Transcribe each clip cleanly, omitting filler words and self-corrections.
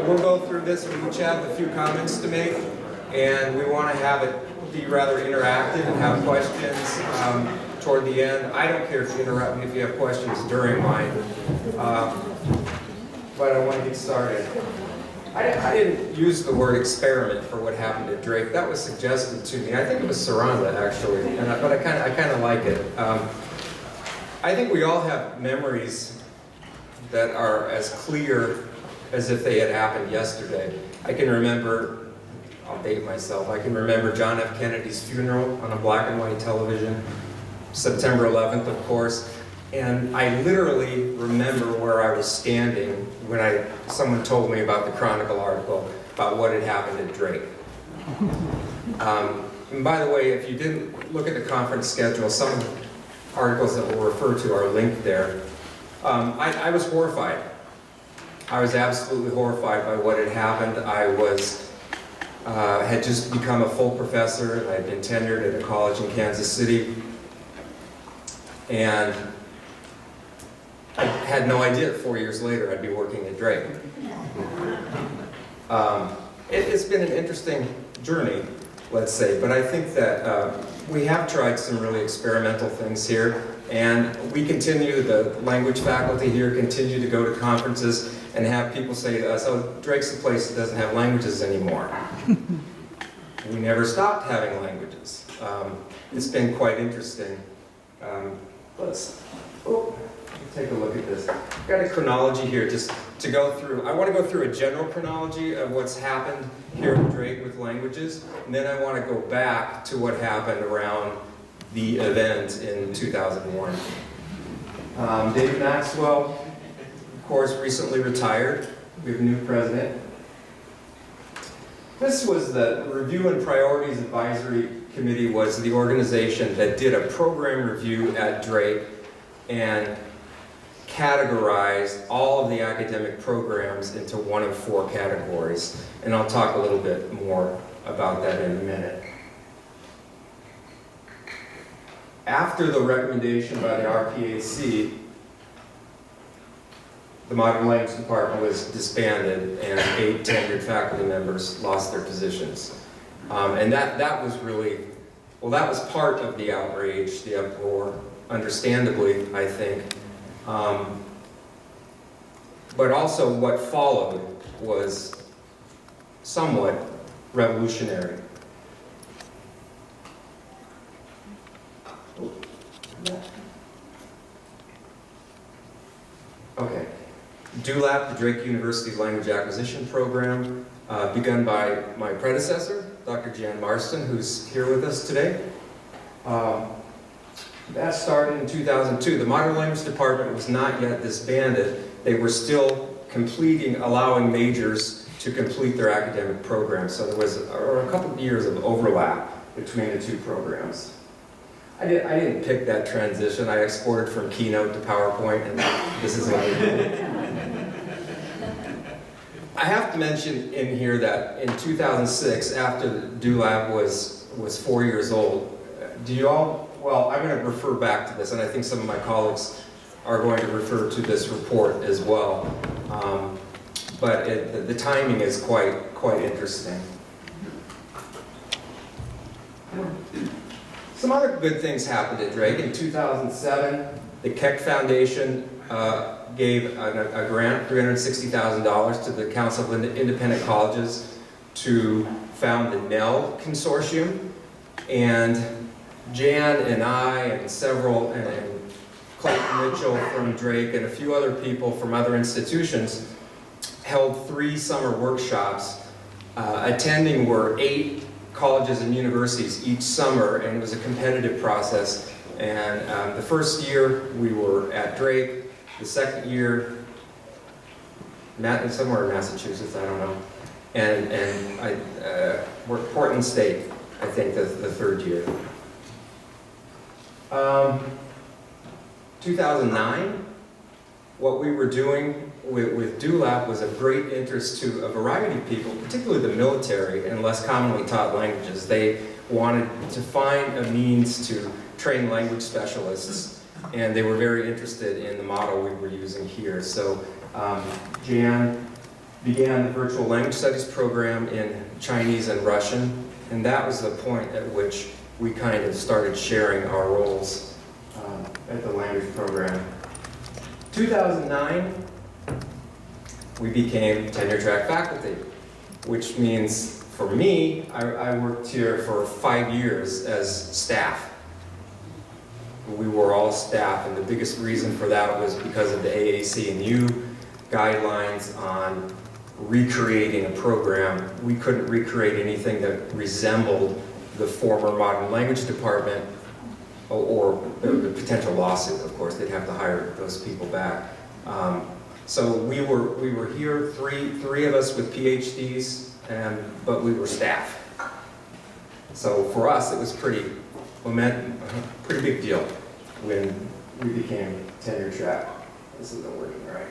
we'll go through this. We each have a few comments to make, and we want to have it be rather interactive and have questions toward the end. I don't care if you interrupt me if you have questions during mine, but I want to get started. I didn't use the word experiment for what happened at Drake. That was suggested to me. I think it was Saranda, actually, but I kind of like it. I think we all have memories that are as clear as if they had happened yesterday. I can remember, I'll date myself, I can remember John F. Kennedy's funeral on a black and white television, September 11th, of course. And I literally remember where I was standing when someone told me about the Chronicle article about what had happened at Drake. And by the way, if you didn't look at the conference schedule, some of the articles that we'll refer to are linked there. I was horrified. I was absolutely horrified by what had happened. I had just become a full professor, and I had been tenured at a college in Kansas City. And I had no idea that 4 years later I'd be working at Drake. It's been an interesting journey, let's say, but I think that we have tried some really experimental things here, and we continue, the language faculty here continue to go to conferences and have people say to us, oh, Drake's the place that doesn't have languages anymore. We never stopped having languages. It's been quite interesting. Let's take a look at this. I've got a chronology here just to go through. I want to go through a general chronology of what's happened here at Drake with languages, and then I want to go back to what happened around the event in 2001. David Maxwell, of course, recently retired. We have a new president. This was the Review and Priorities Advisory Committee, was the organization that did a program review at Drake and categorized all of the academic programs into one of 4 categories. And I'll talk a little bit more about that in a minute. After the recommendation by the RPAC, the Modern Language Department was disbanded and 8 tenured faculty members lost their positions. And that was really, well, that was part of the outrage, the uproar, understandably, I think. But also what followed was somewhat revolutionary. Okay. DULAP, the Drake University Language Acquisition Program, begun by my predecessor, Dr. Jan Marston, who's here with us today. That started in 2002. The Modern Language Department was not yet disbanded. They were still allowing majors to complete their academic programs. So there was a couple of years of overlap between the 2 programs. I didn't pick that transition. I exported from Keynote to PowerPoint, and this is what I did. I have to mention in here that in 2006, after DULAB was 4 years old, well, I'm going to refer back to this, and I think some of my colleagues are going to refer to this report as well. But the timing is quite interesting. Some other good things happened at Drake. In 2007, the Keck Foundation gave a grant, $360,000, to the Council of Independent Colleges to found the NEL Consortium. And Jan and I and Clayton Mitchell from Drake and a few other people from other institutions held 3 summer workshops. Attending were 8 colleges and universities each summer, and it was a competitive process. And the first year we were at Drake, the second year somewhere in Massachusetts, I don't know, and Portland State, I think, the third year. 2009, what we were doing with DULAP was of great interest to a variety of people, particularly the military and less commonly taught languages. They wanted to find a means to train language specialists, and they were very interested in the model we were using here. So Jan began the virtual language studies program in Chinese and Russian, and that was the point at which we kind of started sharing our roles at the language program. 2009, we became tenure-track faculty, which means, for me, I worked here for 5 years as staff. We were all staff, and the biggest reason for that was because of the AAC and U guidelines on recreating a program. We couldn't recreate anything that resembled the former modern language department, or the potential lawsuit, of course. They'd have to hire those people back. So we were here, three of us with PhDs, but we were staff. So for us, it was pretty big deal when we became tenure track. This isn't working right.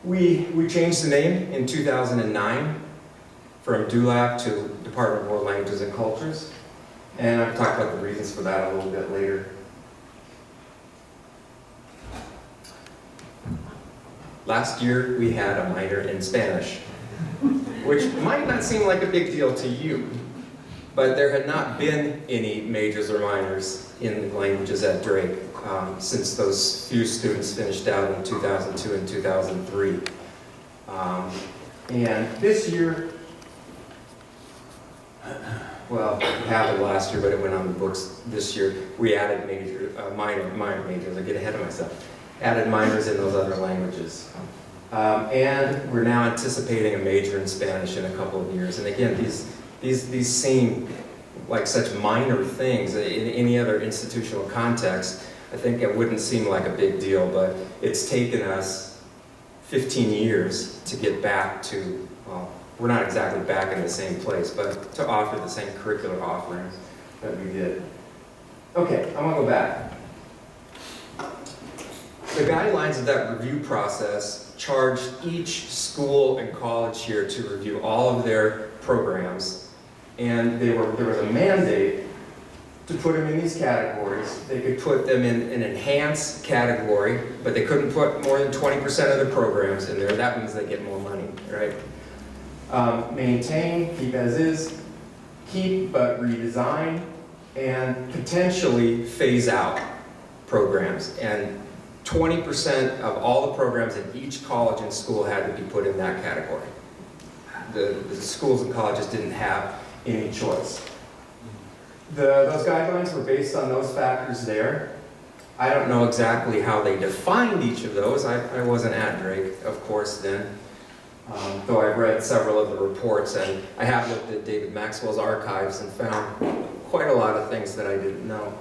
We changed the name in 2009 from DULAP to Department of World Languages and Cultures, and I'll talk about the reasons for that a little bit later. Last year, we had a minor in Spanish, which might not seem like a big deal to you, but there had not been any majors or minors in languages at Drake since those few students finished out in 2002 and 2003. And this year, well, it happened last year, but it went on the books this year. We added minor majors. I get ahead of myself. Added minors in those other languages. And we're now anticipating a major in Spanish in a couple of years. And again, these seem like such minor things. In any other institutional context, I think it wouldn't seem like a big deal, but it's taken us 15 years to get back to, well, we're not exactly back in the same place, but to offer the same curricular offerings that we did. Okay, I'm gonna go back. The guidelines of that review process charged each school and college here to review all of their programs, and there was a mandate to put them in these categories. They could put them in an enhanced category, but they couldn't put more than 20% of the programs in there. That means they get more money, right? Maintain, keep as is, keep but redesign, and potentially phase out programs. And 20% of all the programs in each college and school had to be put in that category. The schools and colleges didn't have any choice. Those guidelines were based on those factors there. I don't know exactly how they defined each of those. I wasn't at Drake, of course, then. Though I've read several of the reports, and I have looked at David Maxwell's archives and found quite a lot of things that I didn't know.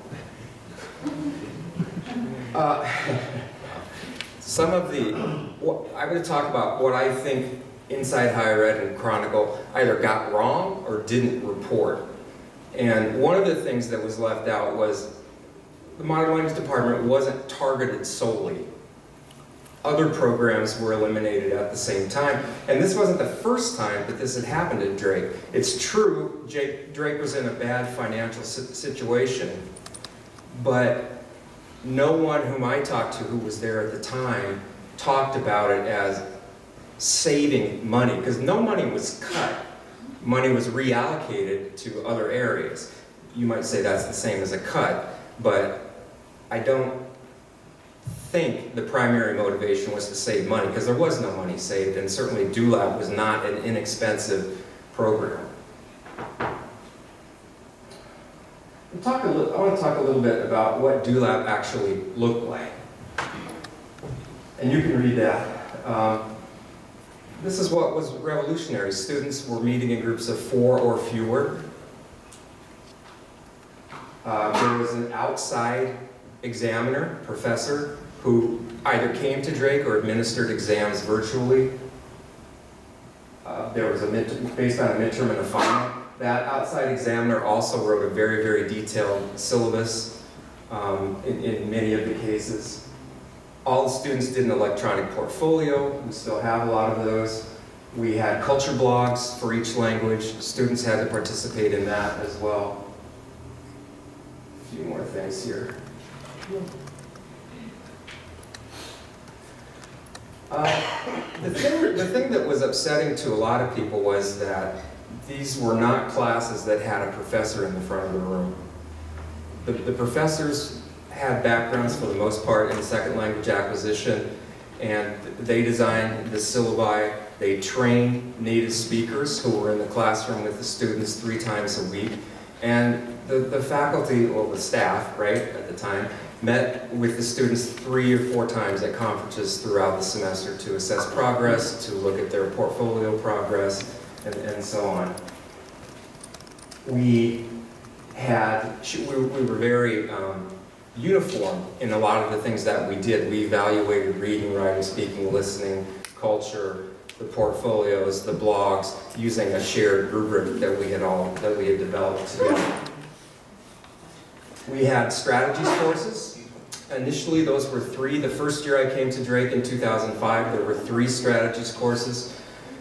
Some of the, I'm going to talk about what I think Inside Higher Ed and Chronicle either got wrong or didn't report. And one of the things that was left out was the Modern Language Department wasn't targeted solely. Other programs were eliminated at the same time. And this wasn't the first time that this had happened at Drake. It's true, Drake was in a bad financial situation, but no one whom I talked to who was there at the time talked about it as saving money, because no money was cut. Money was reallocated to other areas. You might say that's the same as a cut, but I don't think the primary motivation was to save money, because there was no money saved, and certainly DULAP was not an inexpensive program. I want to talk a little bit about what DULAP actually looked like. And you can read that. This is what was revolutionary. Students were meeting in groups of 4 or fewer. There was an outside examiner, professor, who either came to Drake or administered exams virtually. There was based on a midterm and a final. That outside examiner also wrote a very, very detailed syllabus in many of the cases. All the students did an electronic portfolio. We still have a lot of those. We had culture blogs for each language. Students had to participate in that as well. A few more things here. The thing that was upsetting to a lot of people was that these were not classes that had a professor in the front of the room. The professors had backgrounds for the most part in second language acquisition, and they designed the syllabi. They trained native speakers who were in the classroom with the students 3 times a week. And the faculty, well, the staff, right, at the time, met with the students 3 or 4 times at conferences throughout the semester to assess progress, to look at their portfolio progress, and so on. We were very uniform in a lot of the things that we did. We evaluated reading, writing, speaking, listening, culture, the portfolios, the blogs, using a shared rubric that we had developed together. We had strategies courses. Initially, those were 3. The first year I came to Drake in 2005, there were 3 strategies courses.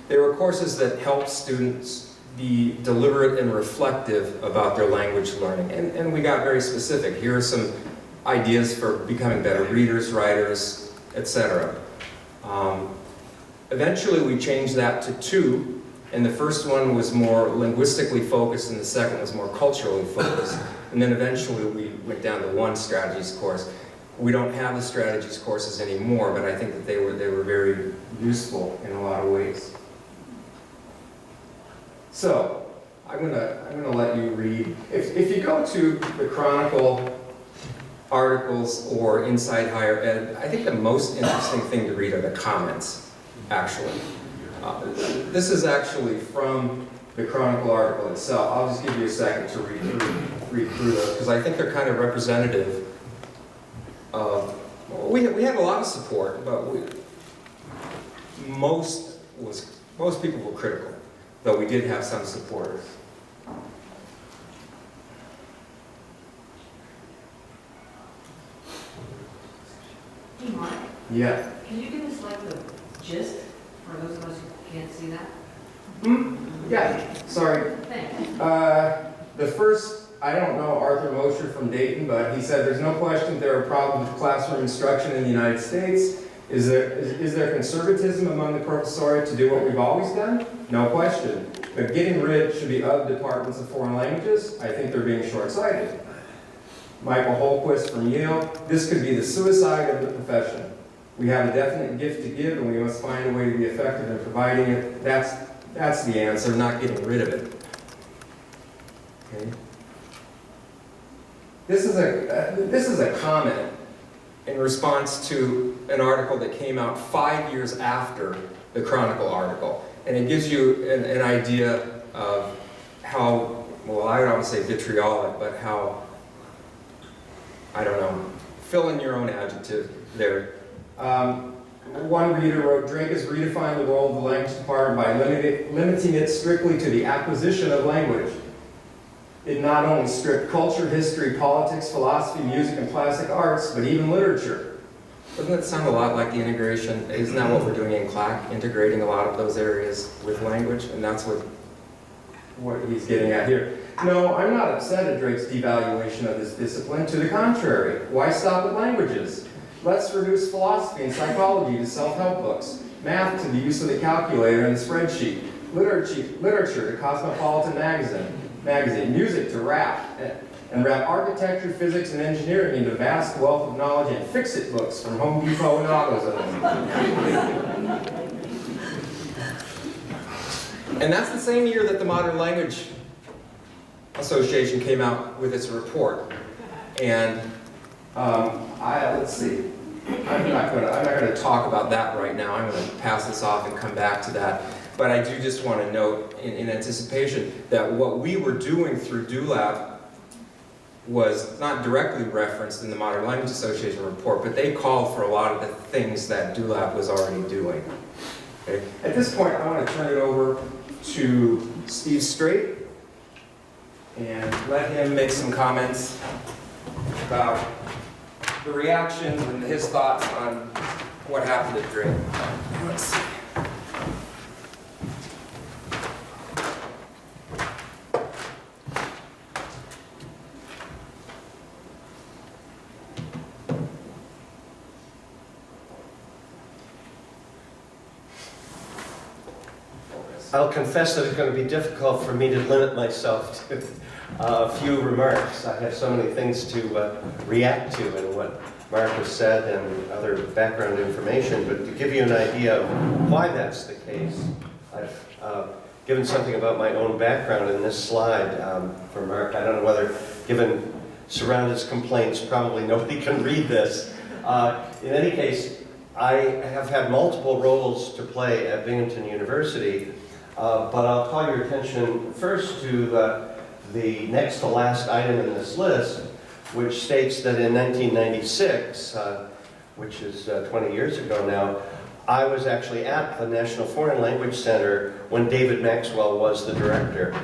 They were courses that helped students be deliberate and reflective about their language learning. And we got very specific. Here are some ideas for becoming better readers, writers, etc. Eventually, we changed that to 2, and the first one was more linguistically focused, and the second was more culturally focused. And then eventually, we went down to 1 strategies course. We don't have the strategies courses anymore, but I think that they were very useful in a lot of ways. So, I'm gonna let you read. If you go to the Chronicle articles or Inside Higher Ed, I think the most interesting thing to read are the comments, actually. This is actually from the Chronicle article itself. I'll just give you a second to read through those, because I think they're kind of representative of, we had a lot of support, but most people were critical, though we did have some supporters. Hey, Mark. Yeah. Can you give us like the gist for those of us who can't see that? Yeah, sorry. Thanks. The first, I don't know Arthur Mosher from Dayton, but he said there's no question there are problems with classroom instruction in the United States. Is there conservatism among the professoriate to do what we've always done? No question. But getting rid should be of departments of foreign languages. I think they're being short-sighted. Michael Holquist from Yale, this could be the suicide of the profession. We have a definite gift to give, and we must find a way to be effective in providing it. That's the answer, not getting rid of it. Okay. This is a comment in response to an article that came out 5 years after the Chronicle article. And it gives you an idea of how, well, I don't want to say vitriolic, but how, I don't know, fill in your own adjective there. One reader wrote, Drake has redefined the role of the language department by limiting it strictly to the acquisition of language. It not only stripped culture, history, politics, philosophy, music, and plastic arts, but even literature. Doesn't that sound a lot like the integration? Isn't that what we're doing in CLAC, integrating a lot of those areas with language? And that's what he's getting at here. No, I'm not upset at Drake's devaluation of this discipline. To the contrary, why stop at languages? Let's reduce philosophy and psychology to self-help books, math to the use of the calculator and the spreadsheet, literature to Cosmopolitan magazine, music to rap, and wrap architecture, physics, and engineering into vast wealth of knowledge and fix-it books from Home Depot and AutoZone. And that's the same year that the Modern Language Association came out with its report. And let's see. I'm not going to talk about that right now. I'm going to pass this off and come back to that. But I do just want to note, in anticipation, that what we were doing through DULAB was not directly referenced in the Modern Language Association report, but they called for a lot of the things that DULAB was already doing. Okay? At this point, I want to turn it over to Steve Straight and let him make some comments about the reactions and his thoughts on what happened at Drake. Let's see. I'll confess that it's going to be difficult for me to limit myself to a few remarks. I have so many things to react to in what Marc has said and other background information, but to give you an idea of why that's the case, I've given something about my own background in this slide for Marc. I don't know whether, given Surrounded's complaints, probably nobody can read this. In any case, I have had multiple roles to play at Binghamton University, but I'll call your attention first to the next to last item in this list, which states that in 1996, which is 20 years ago now, I was actually at the National Foreign Language Center when David Maxwell was the director.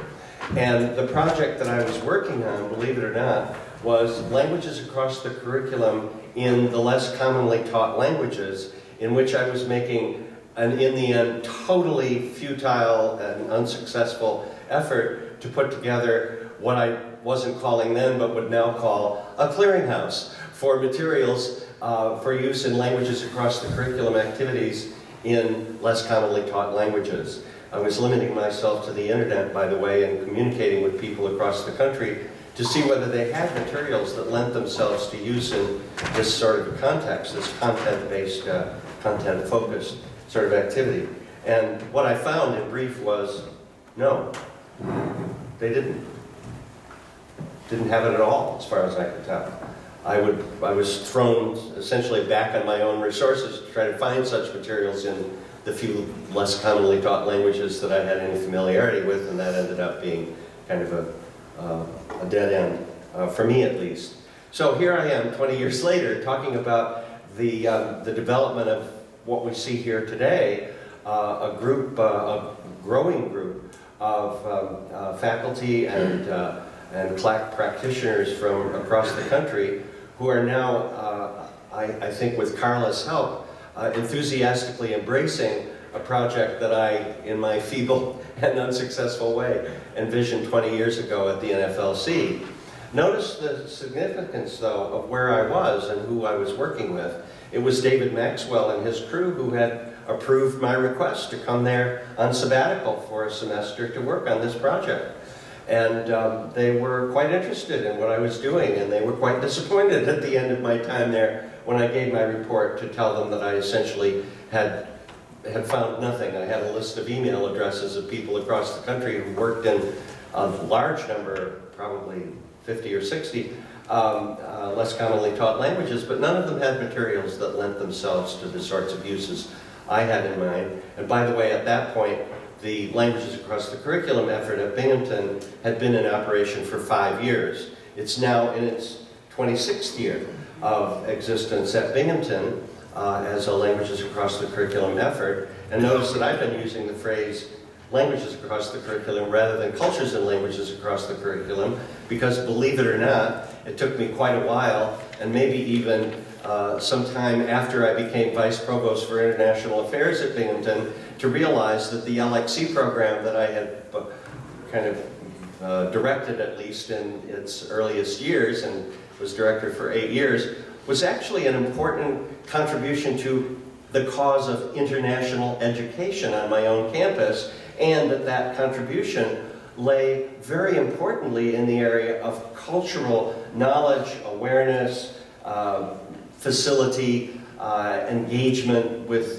And the project that I was working on, believe it or not, was languages across the curriculum in the less commonly taught languages, in which I was making an, in the end, totally futile and unsuccessful effort to put together what I wasn't calling then, but would now call a clearinghouse for materials for use in languages across the curriculum activities in less commonly taught languages. I was limiting myself to the internet, by the way, and communicating with people across the country to see whether they had materials that lent themselves to use in this sort of context, this content-based, content-focused sort of activity. And what I found in brief was, no, they didn't. Didn't have it at all, as far as I could tell. I was thrown essentially back on my own resources to try to find such materials in the few less commonly taught languages that I had any familiarity with, and that ended up being kind of a dead end, for me at least. So here I am, 20 years later, talking about the development of what we see here today, a growing group of faculty and CLAC practitioners from across the country who are now, I think with Carla's help, enthusiastically embracing a project that I, in my feeble and unsuccessful way, envisioned 20 years ago at the NFLC. Notice the significance, though, of where I was and who I was working with. It was David Maxwell and his crew who had approved my request to come there on sabbatical for a semester to work on this project. And they were quite interested in what I was doing, and they were quite disappointed at the end of my time there when I gave my report to tell them that I essentially had found nothing. I had a list of email addresses of people across the country who worked in a large number, probably 50 or 60, less commonly taught languages, but none of them had materials that lent themselves to the sorts of uses I had in mind. And by the way, at that point, the Languages Across the Curriculum effort at Binghamton had been in operation for 5 years. It's now in its 26th year of existence at Binghamton as a Languages Across the Curriculum effort. And notice that I've been using the phrase languages across the curriculum rather than cultures and languages across the curriculum, because believe it or not, it took me quite a while, and maybe even some time after I became Vice Provost for International Affairs at Binghamton, to realize that the LXC program that I had kind of directed, at least in its earliest years, and was director for 8 years, was actually an important contribution to the cause of international education on my own campus, and that contribution lay very importantly in the area of cultural knowledge, awareness, facility, engagement with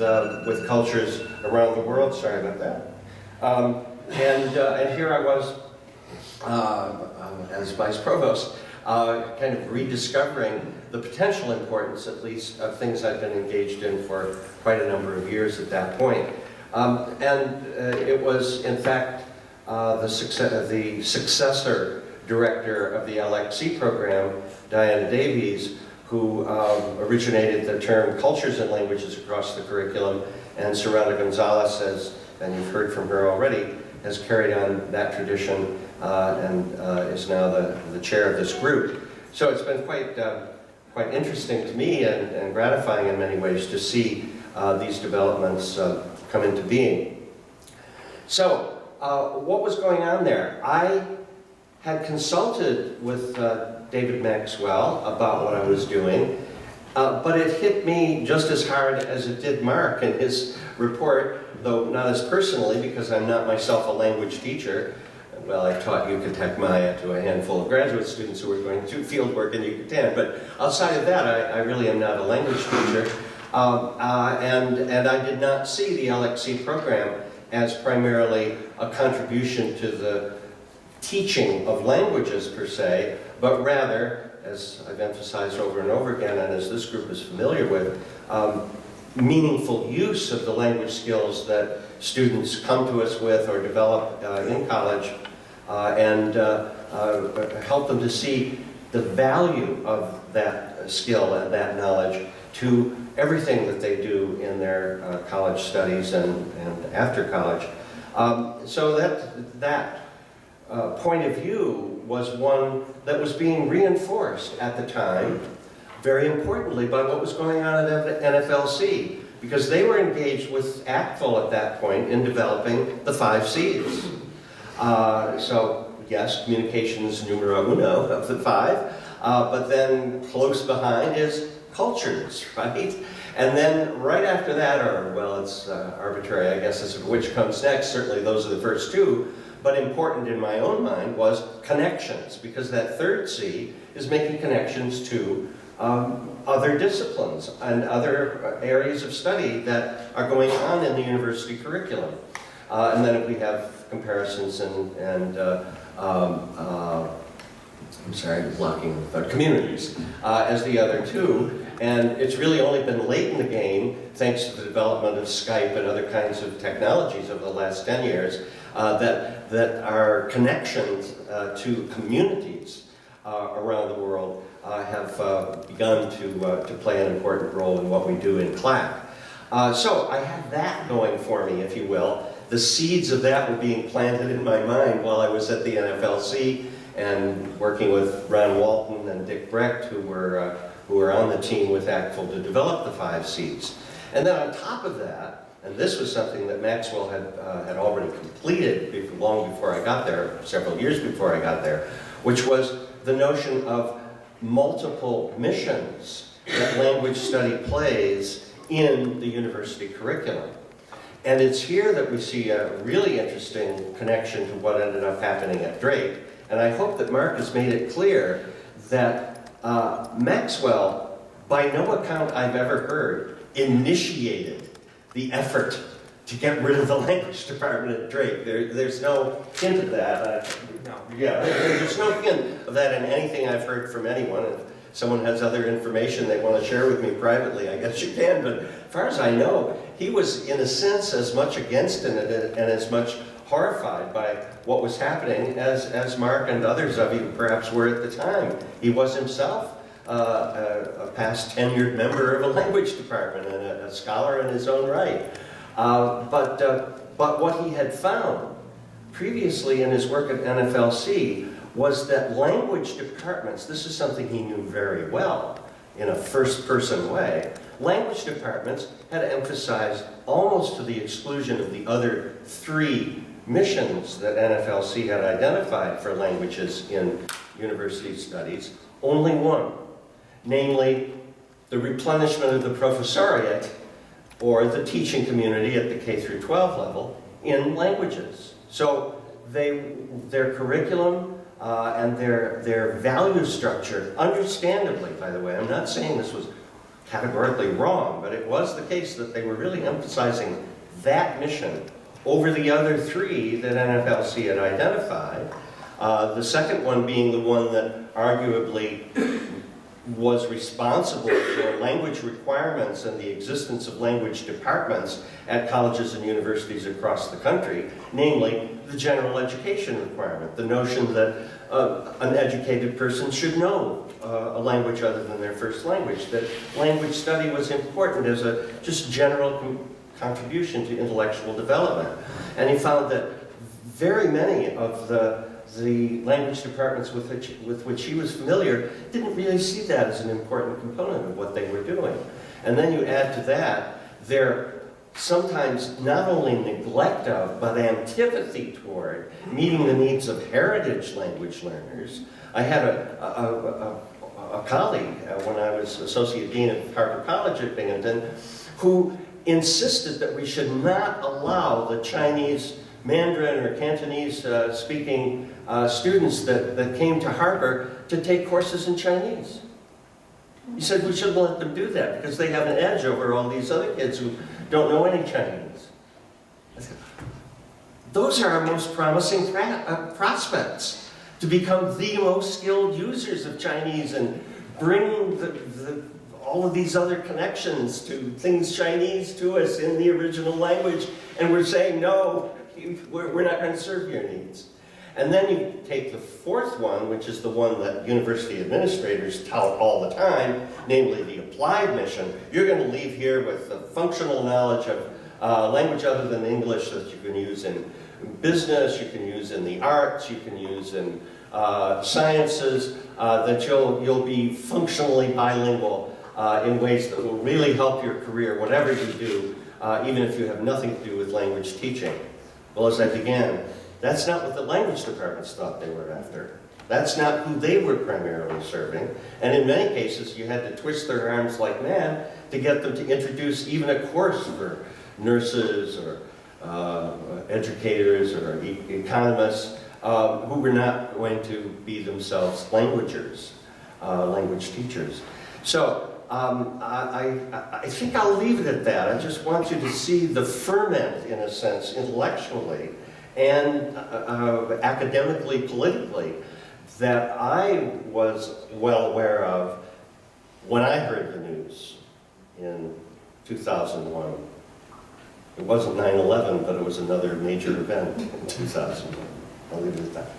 cultures around the world. Sorry about that. And here I was as Vice Provost, kind of rediscovering the potential importance, at least, of things I've been engaged in for quite a number of years at that point. It was, in fact, the successor director of the LXC program, Diana Davies, who originated the term cultures and languages across the curriculum, and Soraya Gonzalez, and you've heard from her already, has carried on that tradition and is now the chair of this group. So it's been quite interesting to me and gratifying in many ways to see these developments come into being. So what was going on there? I had consulted with David Maxwell about what I was doing, But it hit me just as hard as it did Marc in his report, though not as personally, because I'm not myself a language teacher. Well, I taught Yucatec Maya to a handful of graduate students who were going to field work in Yucatan, but outside of that, I really am not a language teacher. And I did not see the LXC program as primarily a contribution to the teaching of languages per se, but rather, as I've emphasized over and over again, and as this group is familiar with, meaningful use of the language skills that students come to us with or develop in college, and help them to see the value of that skill and that knowledge to everything that they do in their college studies and after college. So that point of view was one that was being reinforced at the time, very importantly, by what was going on at NFLC, because they were engaged with ACTFL at that point in developing the 5 Cs. So yes, communication is numero uno of the 5, but then close behind is cultures, right? And then right after that, or well, it's arbitrary, I guess, as to which comes next. Certainly those are the first 2, but important in my own mind was connections, because that 3rd C is making connections to other disciplines and other areas of study that are going on in the university curriculum. And then we have comparisons and I'm sorry, blocking communities as the other 2. And it's really only been late in the game, thanks to the development of Skype and other kinds of technologies over the last 10 years, that our connections to communities around the world have begun to play an important role in what we do in CLAC. So I had that going for me, if you will. The seeds of that were being planted in my mind while I was at the NFLC and working with Ron Walton and Dick Brecht, who were on the team with ACTFL to develop the 5 Cs. And then on top of that, and this was something that Maxwell had already completed long before I got there, several years before I got there, which was the notion of multiple missions that language study plays in the university curriculum. And it's here that we see a really interesting connection to what ended up happening at Drake. And I hope that Marc has made it clear that Maxwell, by no account I've ever heard, initiated the effort to get rid of the language department at Drake. There's no hint of that. There's no hint of that in anything I've heard from anyone. If someone has other information they want to share with me privately, I guess you can. But as far as I know, he was, in a sense, as much against it and as much horrified by what was happening as Marc and others of you perhaps were at the time. He was himself a past tenured member of a language department and a scholar in his own right. But what he had found previously in his work at NFLC was that language departments, this is something he knew very well in a first-person way, language departments had emphasized, almost to the exclusion of the other 3 missions that NFLC had identified for languages in university studies, only one, namely the replenishment of the professoriate, or the teaching community at the K through 12 level, in languages. So their curriculum and their value structure, understandably, by the way, I'm not saying this was categorically wrong, but it was the case that they were really emphasizing that mission over the other 3 that NFLC had identified. The second one being the one that arguably was responsible for language requirements and the existence of language departments at colleges and universities across the country, namely the general education requirement, the notion that an educated person should know a language other than their first language, that language study was important as a just general contribution to intellectual development. And he found that very many of the language departments with which he was familiar didn't really see that as an important component of what they were doing. And then you add to that their sometimes not only neglect of, but antipathy toward meeting the needs of heritage language learners. I had a a colleague when I was Associate Dean of Harvard College at Binghamton, who insisted that we should not allow the Chinese Mandarin or Cantonese speaking students that came to Harvard to take courses in Chinese. He said we shouldn't let them do that because they have an edge over all these other kids who don't know any Chinese. I said, those are our most promising prospects, to become the most skilled users of Chinese and bring all of these other connections to things Chinese to us in the original language, and we're saying, no, we're not going to serve your needs. And then you take the fourth one, which is the one that university administrators tout all the time, namely the applied mission. You're going to leave here with the functional knowledge of language other than English that you can use in business, you can use in the arts, you can use in sciences, that you'll be functionally bilingual in ways that will really help your career, whatever you do, even if you have nothing to do with language teaching. Well, as I began, that's not what the language departments thought they were after. That's not who they were primarily serving. And in many cases, you had to twist their arms like mad to get them to introduce even a course for nurses or educators or economists who were not going to be themselves languagers, language teachers. So I think I'll leave it at that. I just want you to see the ferment, in a sense, intellectually and academically, politically, that I was well aware of when I heard the news in 2001. It wasn't 9/11, but it was another major event in 2001. I'll leave it at that.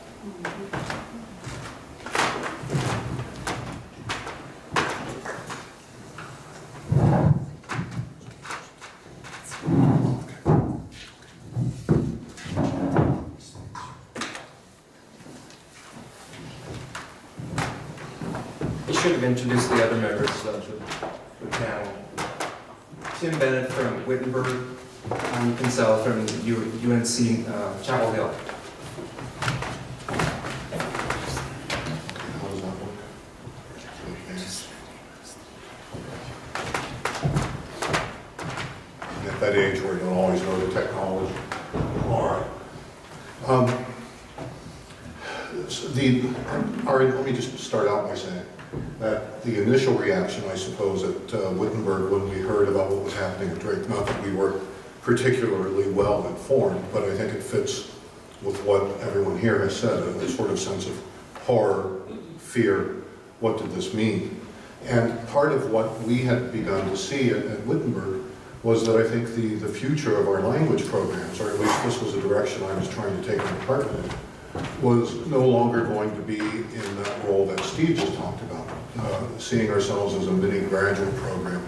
I should have introduced the other members of the panel. Tim Bennett from Wittenberg, Tanya Kinsella from UNC Chapel Hill. At that age where you don't always know the technology. All right. Let me just start out by saying that the initial reaction, I suppose, at Wittenberg when we heard about what was happening at Drake, not that we were particularly well informed, but I think it fits with what everyone here has said, a sort of sense of horror, fear, what did this mean? And part of what we had begun to see at Wittenberg was that I think the future of our language programs, or at least this was a direction I was trying to take my department in, was no longer going to be in that role that Steve just talked about, seeing ourselves as a mini graduate program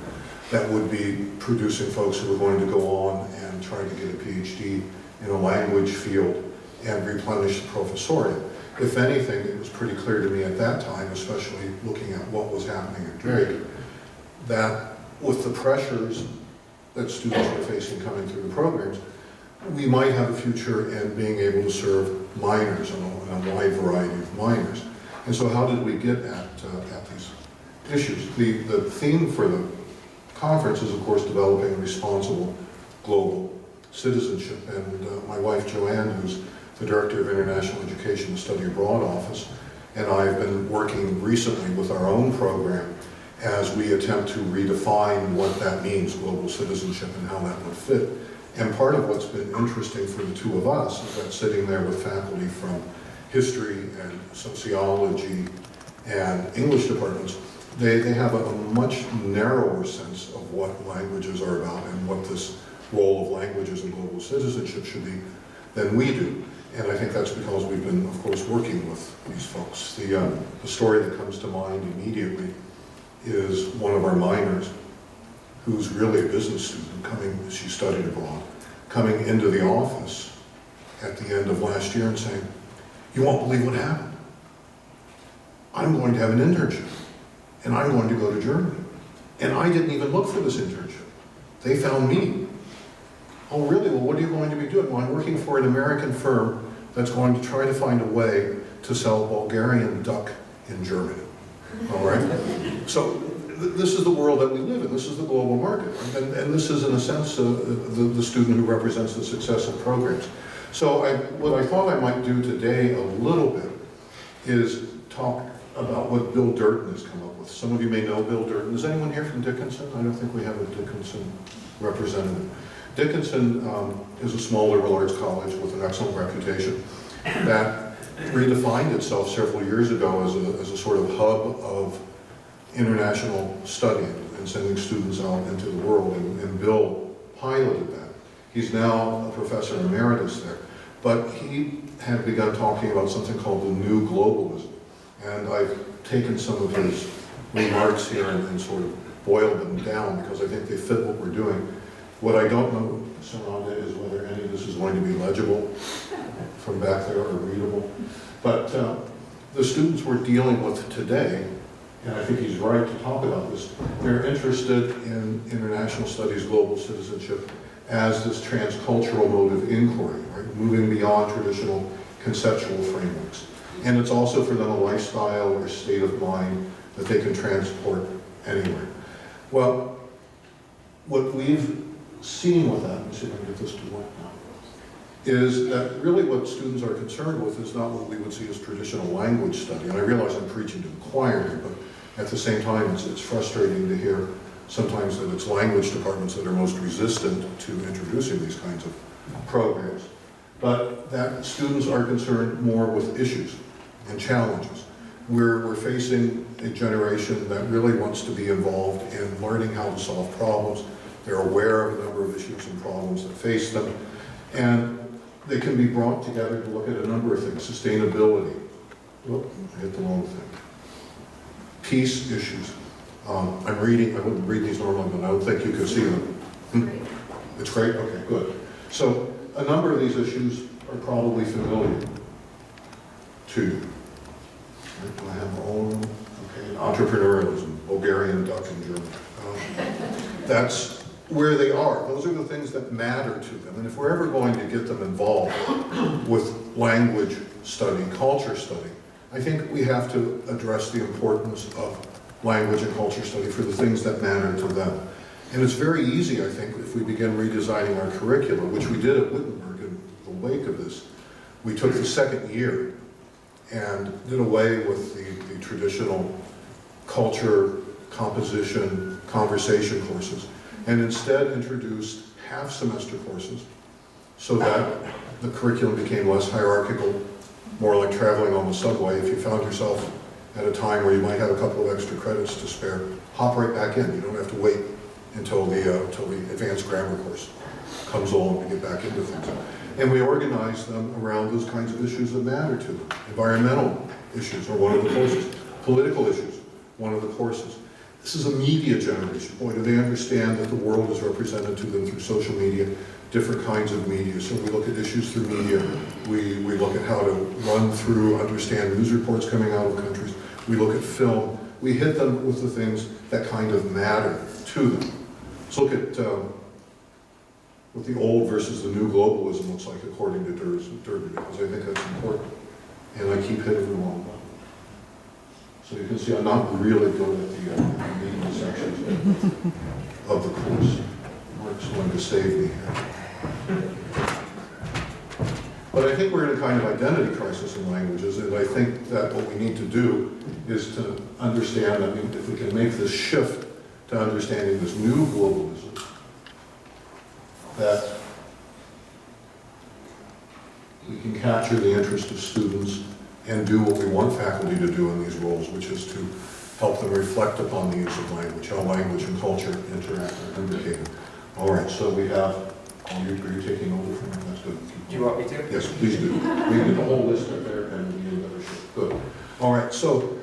that would be producing folks who were going to go on and try to get a PhD in a language field and replenish the professoriate. If anything, it was pretty clear to me at that time, especially looking at what was happening at Drake, that with the pressures that students were facing coming through the programs, we might have a future in being able to serve minors and a wide variety of minors. And so how did we get at these issues? The theme for the conference is, of course, developing responsible global citizenship. And my wife, Joanne, who's the Director of International Education and Study Abroad Office, and I have been working recently with our own program as we attempt to redefine what that means, global citizenship, and how that would fit. And part of what's been interesting for the two of us is that sitting there with faculty from history and sociology and English departments, they have a much narrower sense of what languages are about and what this role of languages in global citizenship should be than we do. And I think that's because we've been, of course, working with these folks. The story that comes to mind immediately is one of our minors who's really a business student coming, she studied abroad, coming into the office at the end of last year and saying, "You won't believe what happened. I'm going to have an internship and I'm going to go to Germany. And I didn't even look for this internship. They found me." "Oh, really? Well, what are you going to be doing?" "Well, I'm working for an American firm that's going to try to find a way to sell Bulgarian duck in Germany." all right? So this is the world that we live in. This is the global market. Right? And this is, in a sense, the student who represents the success of programs. So what I thought I might do today a little bit is talk about what Bill Durden has come up with. Some of you may know Bill Durden. Is anyone here from Dickinson? I don't think we have a Dickinson representative. Dickinson is a small liberal arts college with an excellent reputation that redefined itself several years ago as a sort of hub of international study and sending students out into the world, and Bill piloted that. He's now a professor emeritus there, but he had begun talking about something called the new globalism, and I've taken some of his remarks here and sort of boiled them down because I think they fit what we're doing. What I don't know, Saranda, is whether any of this is going to be legible from back there or readable, but the students we're dealing with today, and I think he's right to talk about this, they're interested in international studies, global citizenship, as this transcultural mode of inquiry, right? Moving beyond traditional conceptual frameworks. And it's also for them a lifestyle or state of mind that they can transport anywhere. Well, what we've seen with that, let me see if I can get this to work now, is that really what students are concerned with is not what we would see as traditional language study. And I realize I'm preaching to the choir here, but at the same time, it's frustrating to hear sometimes that it's language departments that are most resistant to introducing these kinds of programs. But that students are concerned more with issues and challenges. We're facing a generation that really wants to be involved in learning how to solve problems. They're aware of a number of issues and problems that face them. And they can be brought together to look at a number of things. Sustainability. Whoop, I hit the wrong thing. Peace issues. I'm reading, I wouldn't read these normally, but I don't think you can see them. It's great? Okay, good. So a number of these issues are probably familiar to you. Right, do I have my own? Okay, entrepreneurialism, Bulgarian duck in German. That's where they are. Those are the things that matter to them. And if we're ever going to get them involved with language study, culture study, I think we have to address the importance of language and culture study for the things that matter to them. And it's very easy, I think, if we begin redesigning our curriculum, which we did at Wittenberg in the wake of this. We took the second year and did away with the traditional culture, composition, conversation courses, and instead introduced half-semester courses so that the curriculum became less hierarchical, more like traveling on the subway. If you found yourself at a time where you might have a couple of extra credits to spare, hop right back in. You don't have to wait until the advanced grammar course comes along to get back into things. And we organize them around those kinds of issues that matter to them. Environmental issues are one of the courses. Political issues, one of the courses. This is a media generation. Boy, do they understand that the world is represented to them through social media, different kinds of media. So we look at issues through media. We look at how to run through, understand news reports coming out of countries. We look at film. We hit them with the things that kind of matter to them. Let's look at what the old versus the new globalism looks like according to Durden, because I think that's important. And I keep hitting the wrong button. So you can see I'm not really good at the media sections of the course. Mark's going to save me here. But I think we're in a kind of identity crisis in languages, and I think that what we need to do is to understand, I mean, if we can make this shift to understanding this new globalism, that we can capture the interest of students and do what we want faculty to do in these roles, which is to help them reflect upon the use of language, how language and culture interact or imbricated. All right, so we have, are you taking over from me? That's good. Do you want me to? Yes, please do. We get the whole list up there and we need another shift. Good. All right, so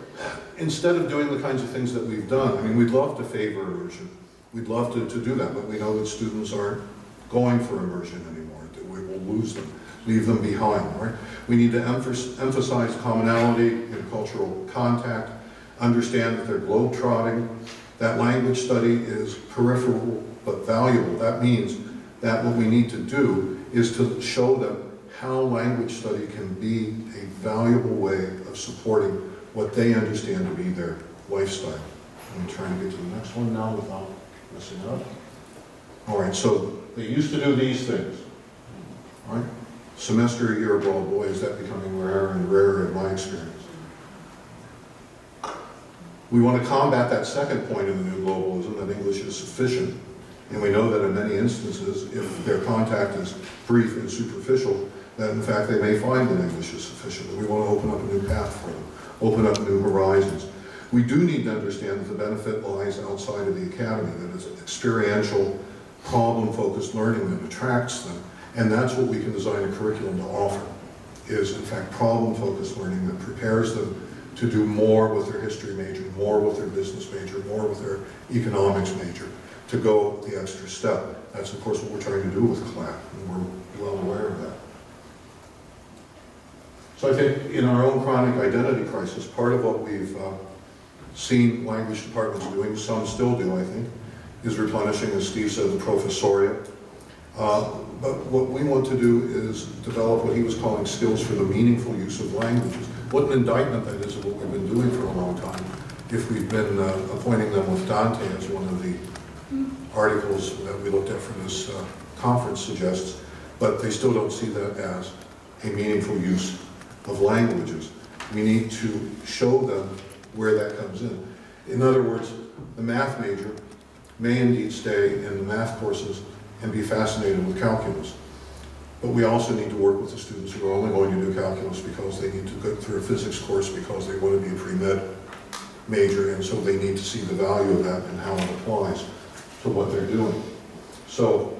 instead of doing the kinds of things that we've done, I mean, we'd love to favor immersion. We'd love to do that, but we know that students aren't going for immersion anymore. We will lose them, leave them behind, right? We need to emphasize commonality and cultural contact, understand that they're globe-trotting, that language study is peripheral but valuable. That means that what we need to do is to show them how language study can be a valuable way of supporting what they understand to be their lifestyle. I'm trying to get to the next one now without messing up. All right, so they used to do these things. All right? Semester a year abroad, boy, is that becoming rarer and rarer in my experience. We want to combat that second point of the new globalism, that English is sufficient. And we know that in many instances, if their contact is brief and superficial, that in fact they may find that English is sufficient. And we want to open up a new path for them, open up new horizons. We do need to understand that the benefit lies outside of the academy, that it's experiential, problem-focused learning that attracts them. And that's what we can design a curriculum to offer, is in fact problem-focused learning that prepares them to do more with their history major, more with their business major, more with their economics major, to go the extra step. That's of course what we're trying to do with CLAC, and we're well aware of that. So I think in our own chronic identity crisis, part of what we've seen language departments doing, some still do I think, is replenishing, as Steve said, the professoriate. But what we want to do is develop what he was calling skills for the meaningful use of languages. What an indictment that is of what we've been doing for a long time. If we've been appointing them with Dante, as one of the articles that we looked at for this conference suggests, but they still don't see that as a meaningful use of languages. We need to show them where that comes in. In other words, the math major may indeed stay in the math courses and be fascinated with calculus. But we also need to work with the students who are only going to do calculus because they need to go through a physics course because they want to be a pre-med major, and so they need to see the value of that and how it applies to what they're doing. So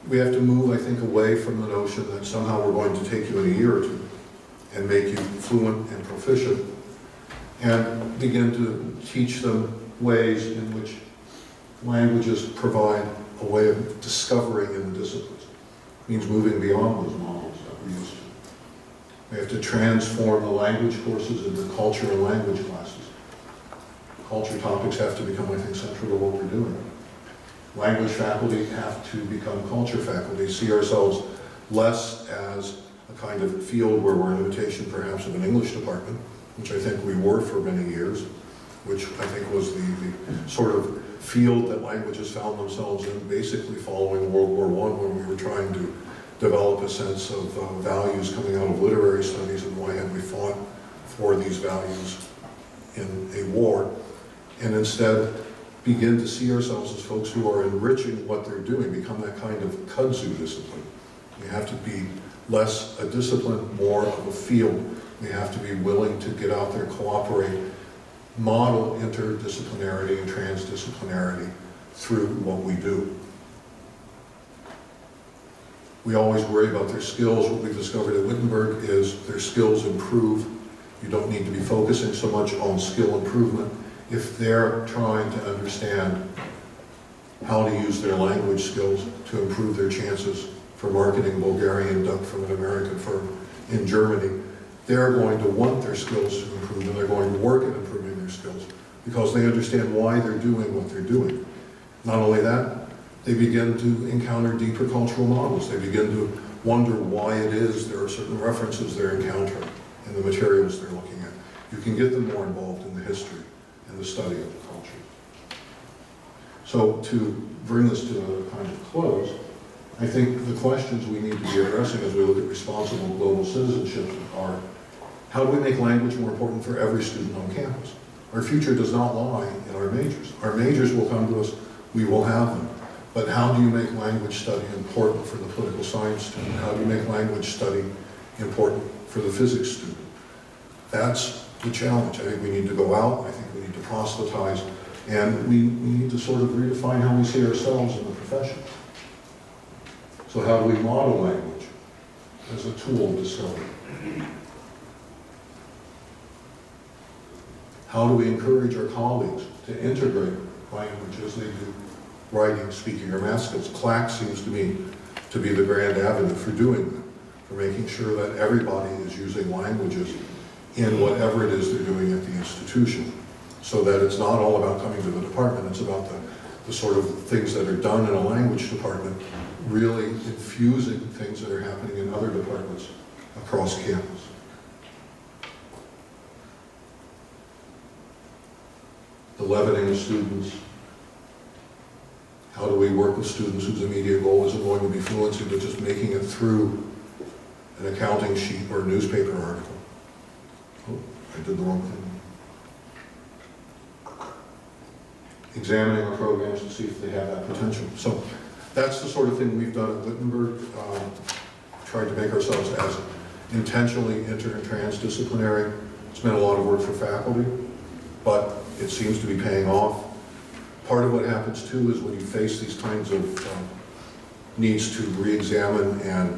we have to move, I think, away from the notion that somehow we're going to take you in a year or two and make you fluent and proficient, and begin to teach them ways in which languages provide a way of discovering in the disciplines. It means moving beyond those models that we're used to. We have to transform the language courses into culture and language classes. Culture topics have to become, I think, central to what we're doing. Language faculty have to become culture faculty, see ourselves less as a kind of field where we're an imitation perhaps of an English department, which I think we were for many years, which I think was the sort of field that languages found themselves in, basically following World War I, when we were trying to develop a sense of values coming out of literary studies and why had we fought for these values in a war, and instead begin to see ourselves as folks who are enriching what they're doing, become that kind of kudzu discipline. We have to be less a discipline, more of a field. We have to be willing to get out there, cooperate, model interdisciplinarity and transdisciplinarity through what we do. We always worry about their skills. What we've discovered at Wittenberg is their skills improve. You don't need to be focusing so much on skill improvement if they're trying to understand how to use their language skills to improve their chances for marketing Bulgarian duck from an American firm in Germany. They're going to want their skills to improve, and they're going to work at improving their skills because they understand why they're doing what they're doing. Not only that, they begin to encounter deeper cultural models. They begin to wonder why it is there are certain references they're encountering in the materials they're looking at. You can get them more involved in the history and the study of the culture. So to bring this to a kind of close, I think the questions we need to be addressing as we look at responsible global citizenship are, how do we make language more important for every student on campus? Our future does not lie in our majors. Our majors will come to us, we will have them. But how do you make language study important for the political science student? How do you make language study important for the physics student? That's the challenge. I think we need to go out, I think we need to proselytize, and we need to sort of redefine how we see ourselves in the profession. So how do we model language as a tool of discovery? How do we encourage our colleagues to integrate language as they do writing, speaking, or math skills? CLAC seems to me to be the grand avenue for doing that, for making sure that everybody is using languages in whatever it is they're doing at the institution, so that it's not all about coming to the department, it's about the sort of things that are done in a language department, really infusing things that are happening in other departments across campus. the leavening of students. How do we work with students whose immediate goal isn't going to be fluency, but just making it through an accounting sheet or a newspaper article? Oh, I did the wrong thing. Examining our programs to see if they have that potential. So that's the sort of thing we've done at Wittenberg. Tried to make ourselves as intentionally inter and transdisciplinary. It's been a lot of work for faculty, but it seems to be paying off. Part of what happens too is when you face these kinds of needs to re-examine and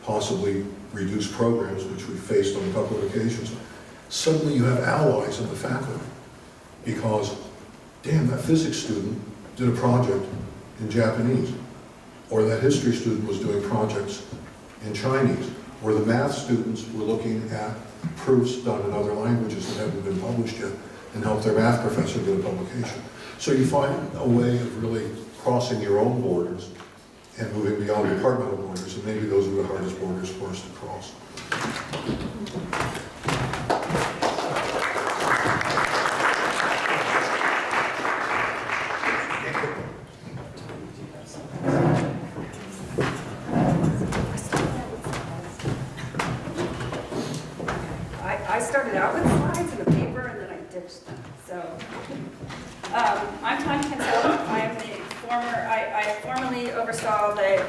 possibly reduce programs, which we faced on a couple of occasions, suddenly you have allies in the faculty. Because, damn, that physics student did a project in Japanese, or that history student was doing projects in Chinese, or the math students were looking at proofs done in other languages that haven't been published yet and helped their math professor get a publication. So you find a way of really crossing your own borders and moving beyond departmental borders, and maybe those are the hardest borders for us to cross. I started out with slides in the paper and then I ditched them. So I'm Tanya Kinsella. I formerly oversaw the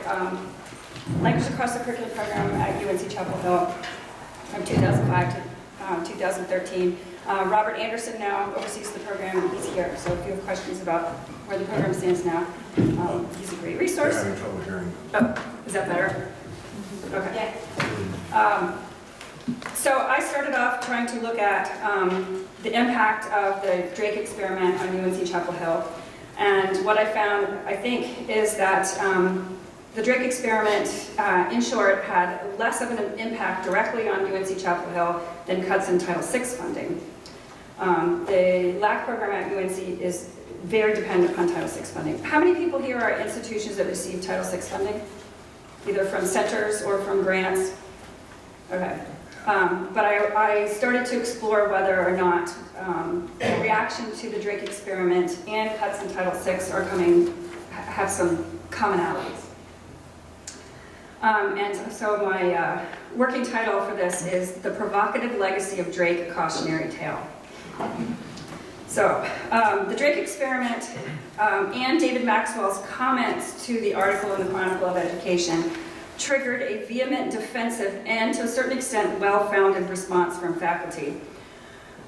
Language Across the Curriculum program at UNC Chapel Hill from 2005 to 2013. Robert Anderson now oversees the program and he's here. So if you have questions about where the program stands now, he's a great resource. I'm having trouble hearing. Oh, is that better? Okay. So I started off trying to look at the impact of the Drake experiment on UNC Chapel Hill. And what I found, I think, is that the Drake experiment, in short, had less of an impact directly on UNC Chapel Hill than cuts in Title VI funding. The LAC program at UNC is very dependent upon Title VI funding. How many people here are institutions that receive Title VI funding? Either from centers or from grants? Okay. But I started to explore whether or not the reaction to the Drake experiment and cuts in Title VI have some commonalities. And so my working title for this is The Provocative Legacy of Drake, A Cautionary Tale. So the Drake experiment and David Maxwell's comments to the article in the Chronicle of Education triggered a vehement, defensive, and to a certain extent well-founded response from faculty.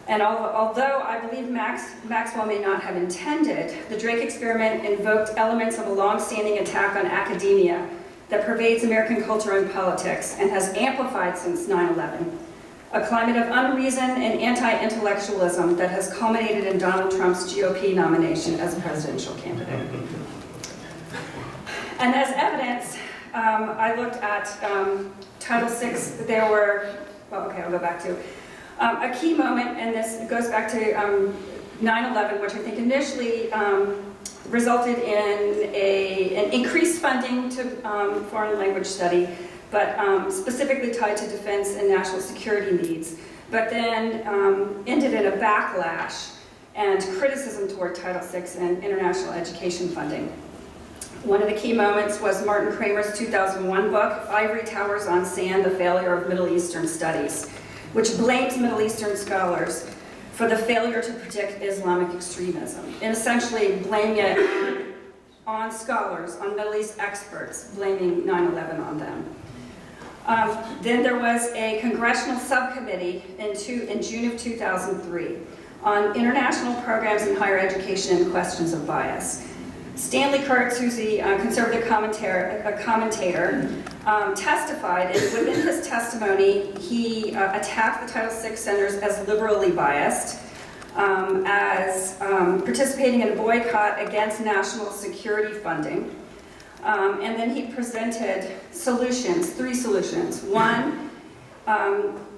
And although I believe Maxwell may not have intended, the Drake experiment invoked elements of a long-standing attack on academia that pervades American culture and politics and has amplified since 9/11. A climate of unreason and anti-intellectualism that has culminated in Donald Trump's GOP nomination as a presidential candidate. And as evidence, I looked at Title VI. There were, well, okay, I'll go back to a key moment, and this goes back to 9/11, which I think initially resulted in an increased funding to foreign language study, but specifically tied to defense and national security needs, but then ended in a backlash and criticism toward Title VI and international education funding. One of the key moments was Martin Kramer's 2001 book, Ivory Towers on Sand, The Failure of Middle Eastern Studies, which blames Middle Eastern scholars for the failure to predict Islamic extremism, and essentially blaming it on scholars, on Middle East experts, blaming 9/11 on them. Then there was a congressional subcommittee in June of 2003 on international programs in higher education and questions of bias. Stanley Kurtz, who's the conservative commentator, testified, and within his testimony, he attacked the Title VI centers as liberally biased, as participating in a boycott against national security funding. And then he presented solutions, 3 solutions. One,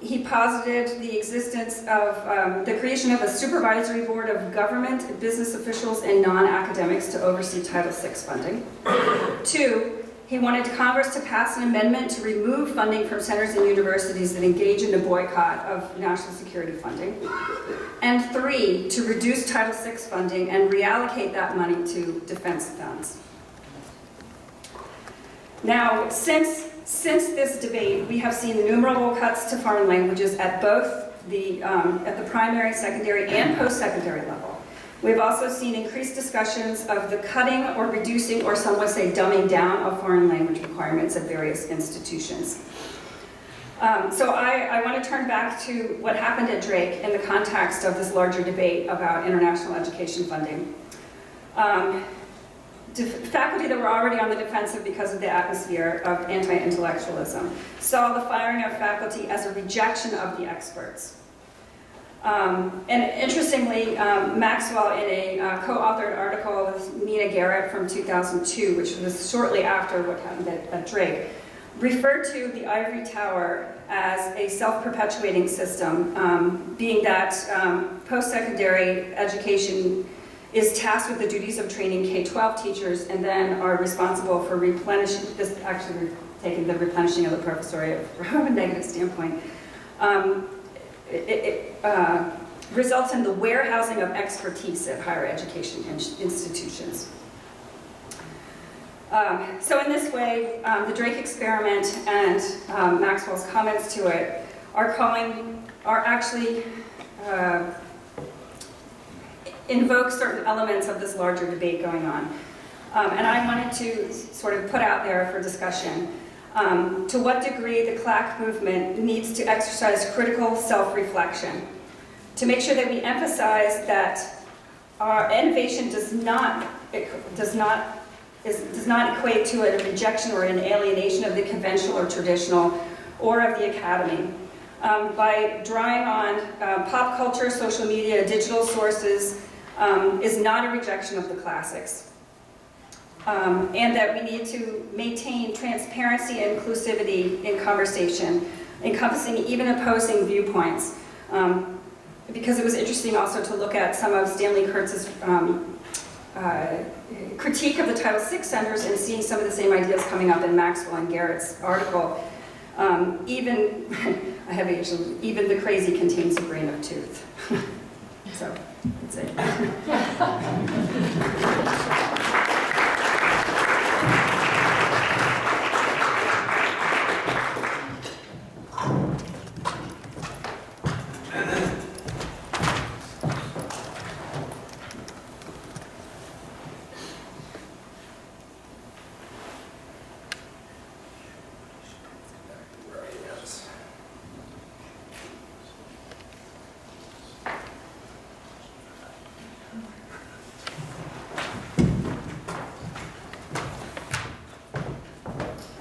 he posited the existence of the creation of a supervisory board of government, business officials, and non-academics to oversee Title VI funding. 2, He wanted Congress to pass an amendment to remove funding from centers and universities that engage in a boycott of national security funding. And 3, to reduce Title VI funding and reallocate that money to defense funds. Now, since this debate, we have seen innumerable cuts to foreign languages at both at the primary, secondary, and post-secondary level. We've also seen increased discussions of the cutting or reducing, or some would say dumbing down, of foreign language requirements at various institutions. So I want to turn back to what happened at Drake in the context of this larger debate about international education funding. Faculty that were already on the defensive because of the atmosphere of anti-intellectualism saw the firing of faculty as a rejection of the experts. And interestingly, Maxwell, in a co-authored article with Nina Garrett from 2002, which was shortly after what happened at Drake, referred to the ivory tower as a self-perpetuating system, being that post-secondary education is tasked with the duties of training K-12 teachers and then are responsible for replenishing, this actually taking the replenishing of the professoriate from a negative standpoint, results in the warehousing of expertise at higher education institutions. So in this way, the Drake experiment and Maxwell's comments to it are actually invoke certain elements of this larger debate going on. And I wanted to sort of put out there for discussion to what degree the CLAC movement needs to exercise critical self-reflection to make sure that we emphasize that our innovation does not equate to a rejection or an alienation of the conventional or traditional or of the academy. By drawing on pop culture, social media, digital sources is not a rejection of the classics. And that we need to maintain transparency and inclusivity in conversation, encompassing even opposing viewpoints. Because it was interesting also to look at some of Stanley Kurtz's critique of the Title VI centers and seeing some of the same ideas coming up in Maxwell and Garrett's article. Even the crazy contains a grain of truth. So, that's it.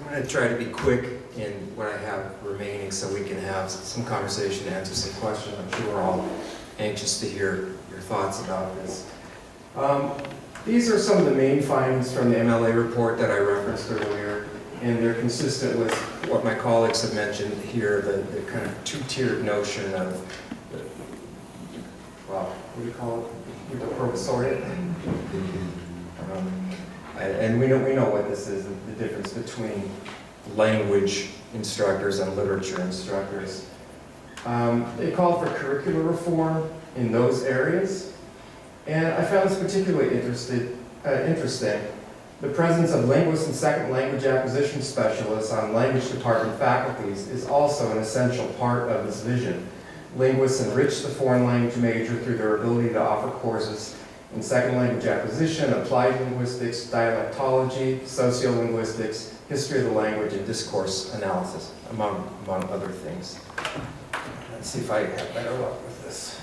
I'm going to try to be quick in what I have remaining so we can have some conversation, answer some questions. I'm sure we're all anxious to hear your thoughts about this. These are some of the main findings from the MLA report that I referenced earlier, and they're consistent with what my colleagues have mentioned here, the kind of two-tiered notion of, well, what do you call it? The professoriate? And we know what this is, the difference between language instructors and literature instructors. They call for curricular reform in those areas, and I found this particularly interesting. The presence of linguists and second language acquisition specialists on language department faculties is also an essential part of this vision. Linguists enrich the foreign language major through their ability to offer courses in second language acquisition, applied linguistics, dialectology, sociolinguistics, history of the language, and discourse analysis, among other things. Let's see if I have better luck with this.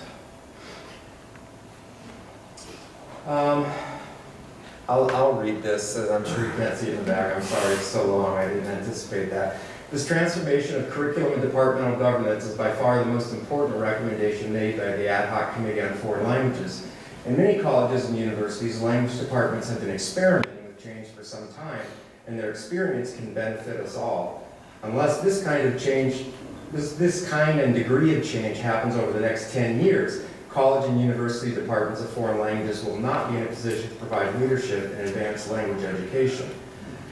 I'll read this. I'm sure you can't see it in the back. I'm sorry, it's so long. I didn't anticipate that. This transformation of curriculum and departmental governance is by far the most important recommendation made by the Ad Hoc Committee on Foreign Languages. In many colleges and universities, language departments have been experimenting with change for some time, and their experience can benefit us all. Unless this kind of change, this kind and degree of change happens over the next 10 years, college and university departments of foreign languages will not be in a position to provide leadership in advanced language education.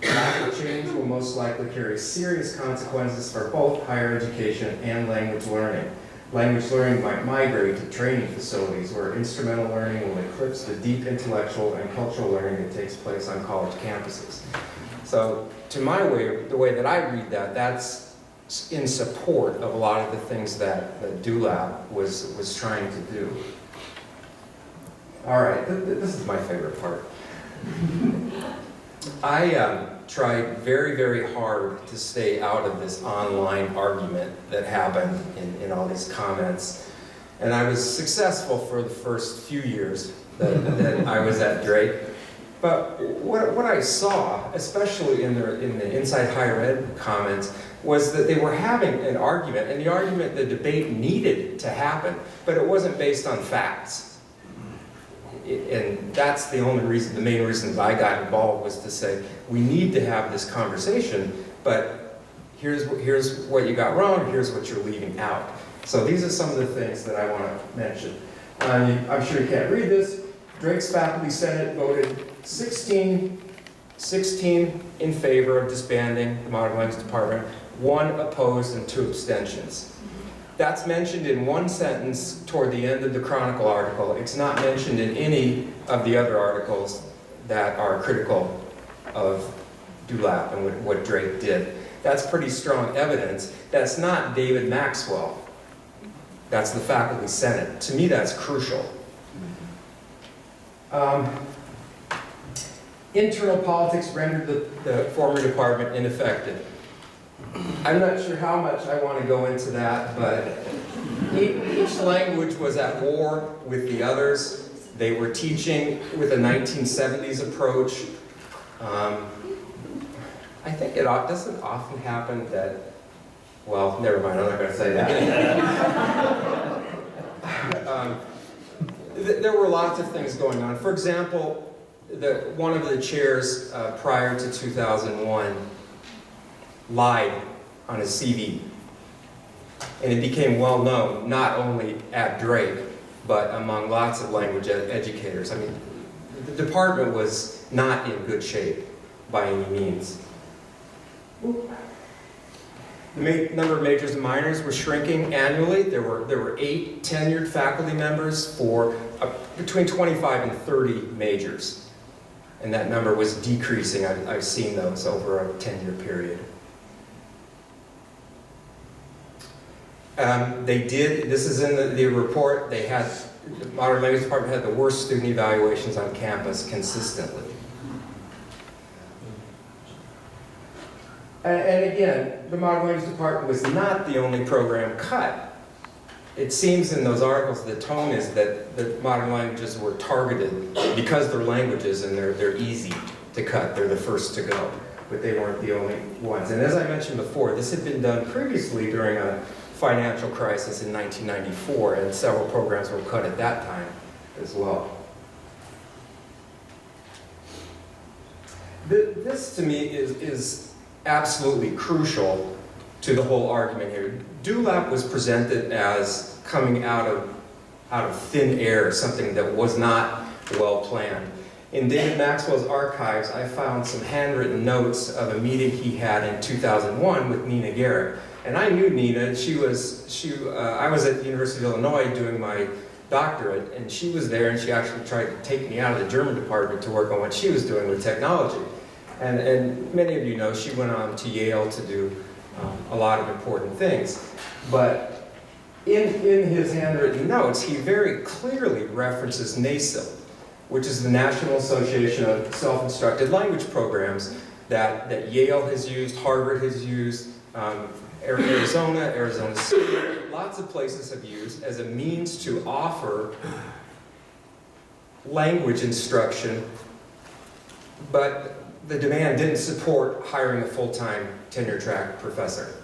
Lack of change will most likely carry serious consequences for both higher education and language learning. Language learning might migrate to training facilities where instrumental learning will eclipse the deep intellectual and cultural learning that takes place on college campuses. So, to my way, the way that I read that, that's in support of a lot of the things that DULAP was trying to do. All right, this is my favorite part. I tried very, very hard to stay out of this online argument that happened in all these comments. And I was successful for the first few years that I was at Drake. But what I saw, especially in the Inside Higher Ed comments, was that they were having an argument, and the debate needed to happen, but it wasn't based on facts. And that's the main reason that I got involved, was to say, we need to have this conversation, but here's what you got wrong, here's what you're leaving out. So these are some of the things that I want to mention. I'm sure you can't read this. Drake's Faculty Senate voted 16 in favor of disbanding the Modern Language Department, 1 opposed and 2 abstentions. That's mentioned in one sentence toward the end of the Chronicle article. It's not mentioned in any of the other articles that are critical of DULAP and what Drake did. That's pretty strong evidence. That's not David Maxwell. That's the Faculty Senate. To me, that's crucial. Internal politics rendered the former department ineffective. I'm not sure how much I want to go into that, but each language was at war with the others. They were teaching with a 1970s approach. I think it doesn't often happen that, well, never mind, I'm not going to say that. There were lots of things going on. For example, one of the chairs prior to 2001 lied on his CV. And it became well known, not only at Drake, but among lots of language educators. I mean, the department was not in good shape by any means. The number of majors and minors was shrinking annually. There were 8 tenured faculty members for between 25 and 30 majors. And that number was decreasing. I've seen those over a 10-year period. This is in the report, the Modern Language Department had the worst student evaluations on campus consistently. And again, the Modern Language Department was not the only program cut. It seems in those articles the tone is that the modern languages were targeted because they're languages and they're easy to cut. They're the first to go, but they weren't the only ones. And as I mentioned before, this had been done previously during a financial crisis in 1994, and several programs were cut at that time as well. This to me is absolutely crucial to the whole argument here. DULAP was presented as coming out of thin air, something that was not well planned. In David Maxwell's archives, I found some handwritten notes of a meeting he had in 2001 with Nina Garrett. And I knew Nina. I was at the University of Illinois doing my doctorate, and she was there, and she actually tried to take me out of the German department to work on what she was doing with technology. And many of you know she went on to Yale to do a lot of important things. But in his handwritten notes, he very clearly references NASIL, which is the National Association of Self-Instructed Language Programs that Yale has used, Harvard has used, Arizona State, lots of places have used as a means to offer language instruction, but the demand didn't support hiring a full-time tenure-track professor.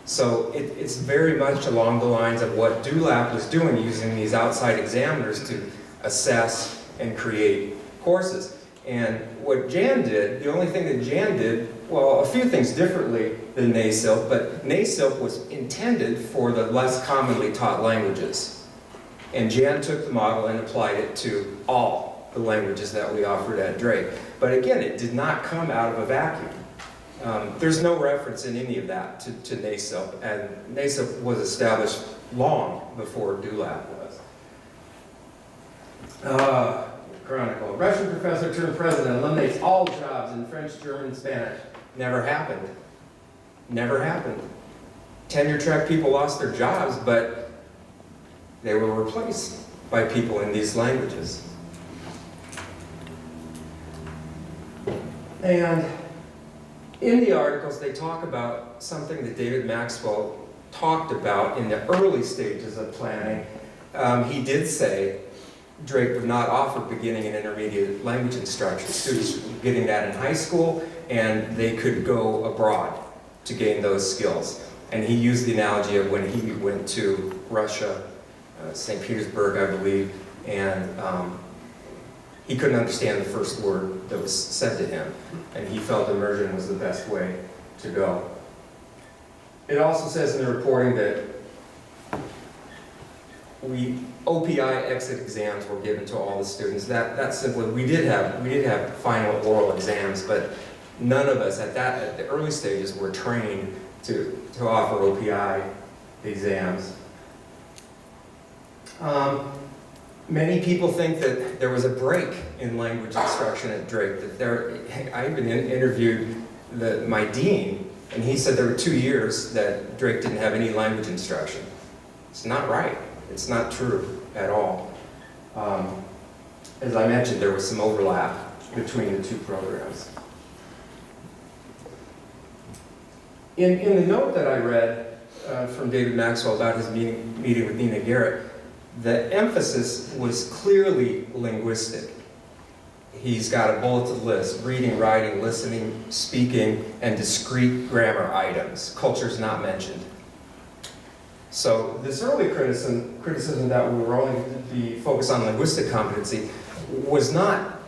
So it's very much along the lines of what DULAP was doing, using these outside examiners to assess and create courses. And what Jan did, the only thing that Jan did, well, a few things differently than NASILP, but NASILP was intended for the less commonly taught languages. And Jan took the model and applied it to all the languages that we offered at Drake. But again, it did not come out of a vacuum. There's no reference in any of that to NASIP, and NASIP was established long before DULAP was. Chronicle. Russian professor turned president eliminates all jobs in French, German, and Spanish. Never happened. Never happened. Tenure track people lost their jobs, but they were replaced by people in these languages. And in the articles, they talk about something that David Maxwell talked about in the early stages of planning. He did say Drake would not offer beginning and intermediate language instruction. Students were getting that in high school, and they could go abroad to gain those skills. And he used the analogy of when he went to Russia, St. Petersburg, I believe, and he couldn't understand the first word that was said to him, and he felt immersion was the best way to go. It also says in the reporting that OPI exit exams were given to all the students. That's simply, we did have final oral exams, but none of us at the early stages were trained to offer OPI exams. Many people think that there was a break in language instruction at Drake. I even interviewed my dean, and he said there were 2 years that Drake didn't have any language instruction. It's not right. It's not true at all. As I mentioned, there was some overlap between the two programs. In the note that I read from David Maxwell about his meeting with Nina Garrett, the emphasis was clearly linguistic. He's got a bulleted list: reading, writing, listening, speaking, and discrete grammar items. Culture's not mentioned. So this early criticism that we were only to be focused on linguistic competency was not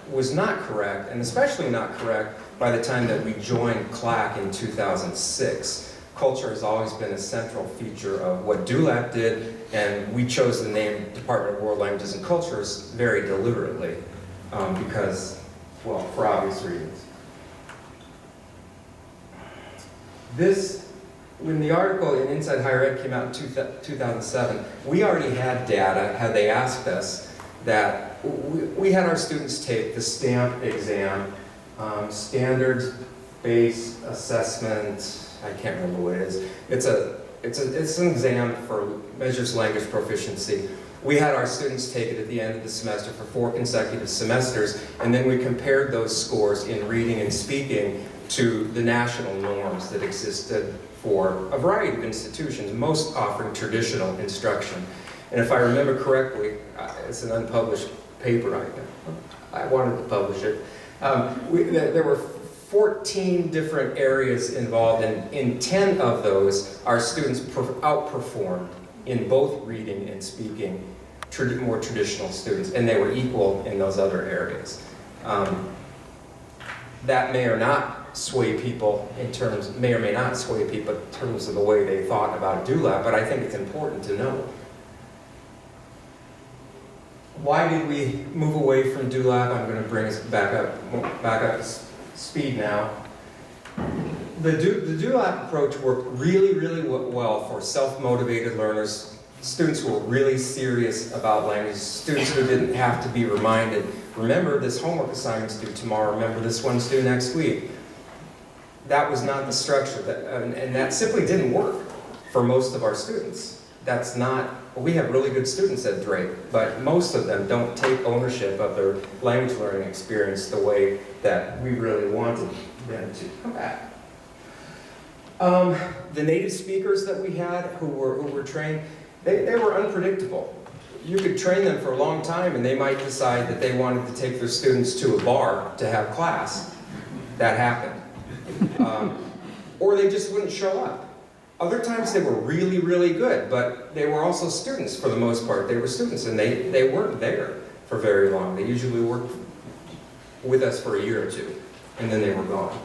correct, and especially not correct by the time that we joined CLAC in 2006. Culture has always been a central feature of what DULAP did, and we chose the name Department of World Languages and Cultures very deliberately because, well, for obvious reasons. When the article in Inside Higher Ed came out in 2007, we already had data, had they asked us, that we had our students take the STAMP exam, standards-based assessment. I can't remember what it is. It's an exam for measures language proficiency. We had our students take it at the end of the semester for 4 consecutive semesters, and then we compared those scores in reading and speaking to the national norms that existed for a variety of institutions, most offering traditional instruction. And if I remember correctly, it's an unpublished paper, I wanted to publish it. There were 14 different areas involved, and in 10 of those, our students outperformed in both reading and speaking more traditional students, and they were equal in those other areas. That may or not sway people in terms of the way they thought about DULAP, but I think it's important to know. Why did we move away from DULAP? I'm going to bring us back up to speed now. The DULAP approach worked really, really well for self-motivated learners, students who were really serious about language, students who didn't have to be reminded, remember this homework assignment's due tomorrow, remember this one's due next week. That was not the structure, and that simply didn't work for most of our students. We have really good students at Drake, but most of them don't take ownership of their language learning experience the way that we really wanted them to. Come back. The native speakers that we had who were trained, they were unpredictable. You could train them for a long time and they might decide that they wanted to take their students to a bar to have class. That happened. Or they just wouldn't show up. Other times they were really, really good, but they were also students for the most part. They were students and they weren't there for very long. They usually worked with us for a year or two, and then they were gone.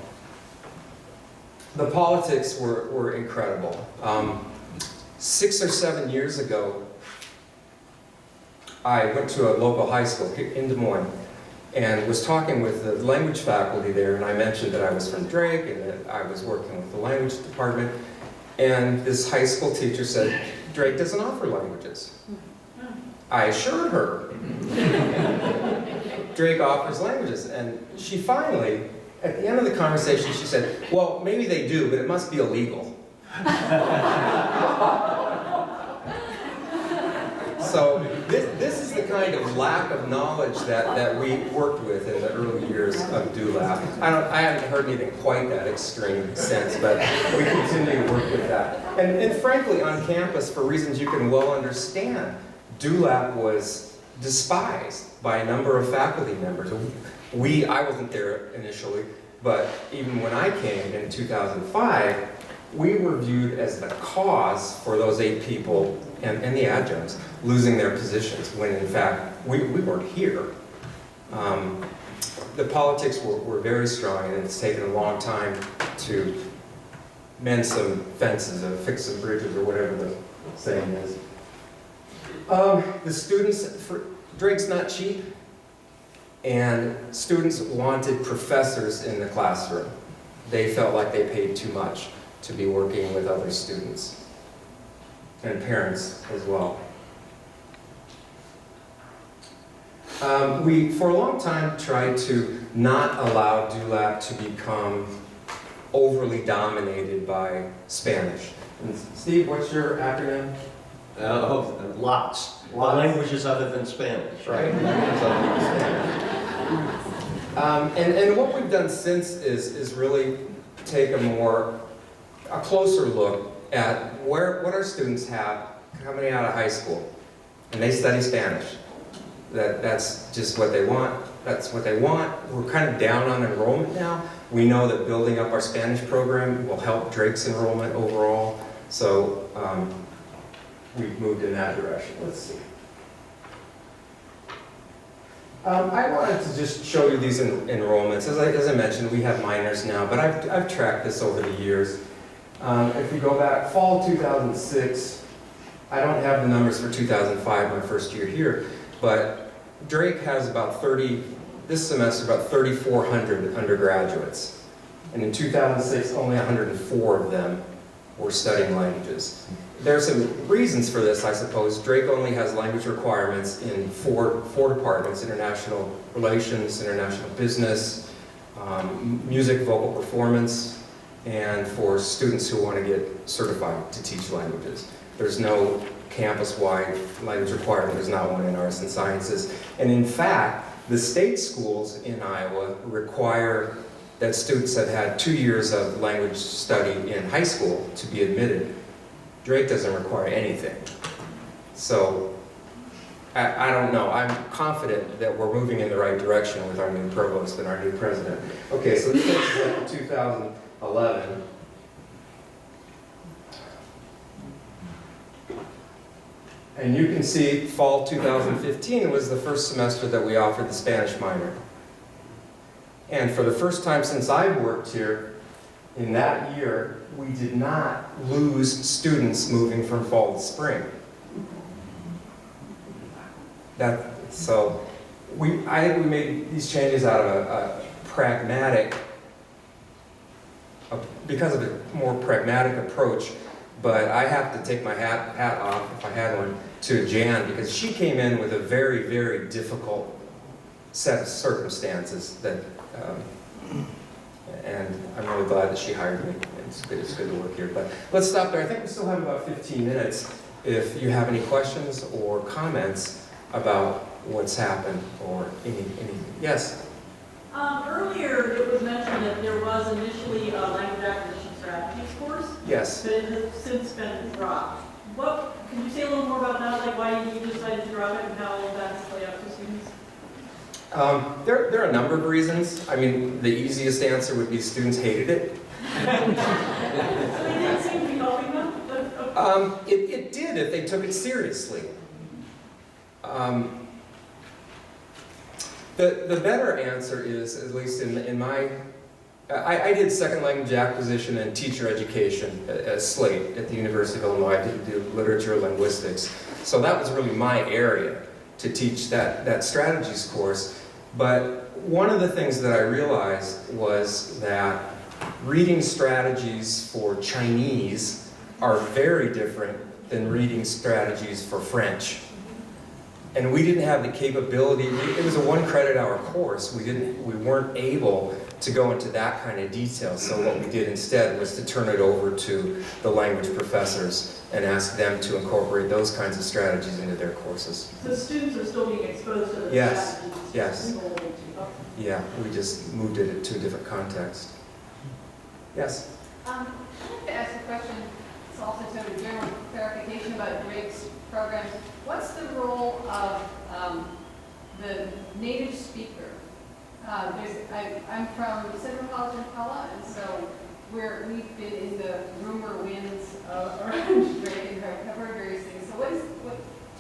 The politics were incredible. 6 or 7 years ago, I went to a local high school in Des Moines, and was talking with the language faculty there, and I mentioned that I was from Drake and that I was working with the language department, and this high school teacher said, Drake doesn't offer languages. I assured her, Drake offers languages, and she finally, at the end of the conversation, she said, well, maybe they do, but it must be illegal. So this is the kind of lack of knowledge that we worked with in the early years of DULAP. I haven't heard anything quite that extreme since, but we continue to work with that. And frankly, on campus, for reasons you can well understand, DULAP was despised by a number of faculty members. I wasn't there initially, but even when I came in 2005, we were viewed as the cause for those 8 people and the adjuncts losing their positions, when in fact we weren't here. The politics were very strong, and it's taken a long time to mend some fences or fix some bridges or whatever the saying is. The students, Drake's not cheap, and students wanted professors in the classroom. They felt like they paid too much to be working with other students, and parents as well. We, for a long time, tried to not allow DULAP to become overly dominated by Spanish. And Steve, what's your acronym? Lots. Lots. Languages other than Spanish. Right. And what we've done since is really take a closer look at what our students have coming out of high school. And they study Spanish. That's just what they want. That's what they want. We're kind of down on enrollment now. We know that building up our Spanish program will help Drake's enrollment overall. So we've moved in that direction. Let's see. I wanted to just show you these enrollments. As I mentioned, we have minors now, but I've tracked this over the years. If we go back, fall 2006, I don't have the numbers for 2005, my first year here, but Drake has this semester, about 3,400 undergraduates. And in 2006, only 104 of them were studying languages. There are some reasons for this, I suppose. Drake only has language requirements in four departments: international relations, international business, music, vocal performance, and for students who want to get certified to teach languages. There's no campus-wide language requirement. There's not one in arts and sciences. And in fact, the state schools in Iowa require that students have had 2 years of language study in high school to be admitted. Drake doesn't require anything. So, I don't know. I'm confident that we're moving in the right direction with our new provost and our new president. Okay, so this takes us up to 2011. And you can see fall 2015 was the first semester that we offered the Spanish minor. And for the first time since I've worked here, in that year, we did not lose students moving from fall to spring. I think we made these changes out of a pragmatic, because of a more pragmatic approach. But I have to take my hat off, if I had one, to Jan, because she came in with a very, very difficult set of circumstances that, and I'm really glad that she hired me. It's good to work here. But let's stop there. I think we still have about 15 minutes if you have any questions or comments about what's happened or any yes? Earlier, it was mentioned that there was initially a language acquisition strategies course. Yes. But it has since been dropped. Can you say a little more about that? Like why you decided to drop it and how that's played out to students? There are a number of reasons. I mean, the easiest answer would be students hated it. So it didn't seem to be helping them? It did if they took it seriously. The better answer is, at least in my, I did second language acquisition and teacher education at Slate at the University of Illinois. I did do literature linguistics. So that was really my area to teach that strategies course. But one of the things that I realized was that reading strategies for Chinese are very different than reading strategies for French. And we didn't have the capability, it was a 1 credit hour course, we weren't able to go into that kind of detail. So what we did instead was to turn it over to the language professors and ask them to incorporate those kinds of strategies into their courses. So students are still being exposed to the Yes, strategies? yes. Okay. Yeah, we just moved it to a different context. Yes? I'd like to ask a question. It's also sort of general clarification about Drake's programs. What's the role of the native speaker? I'm from Central College in Pella, and so we've been in the rumor winds around Drake and have heard various things. So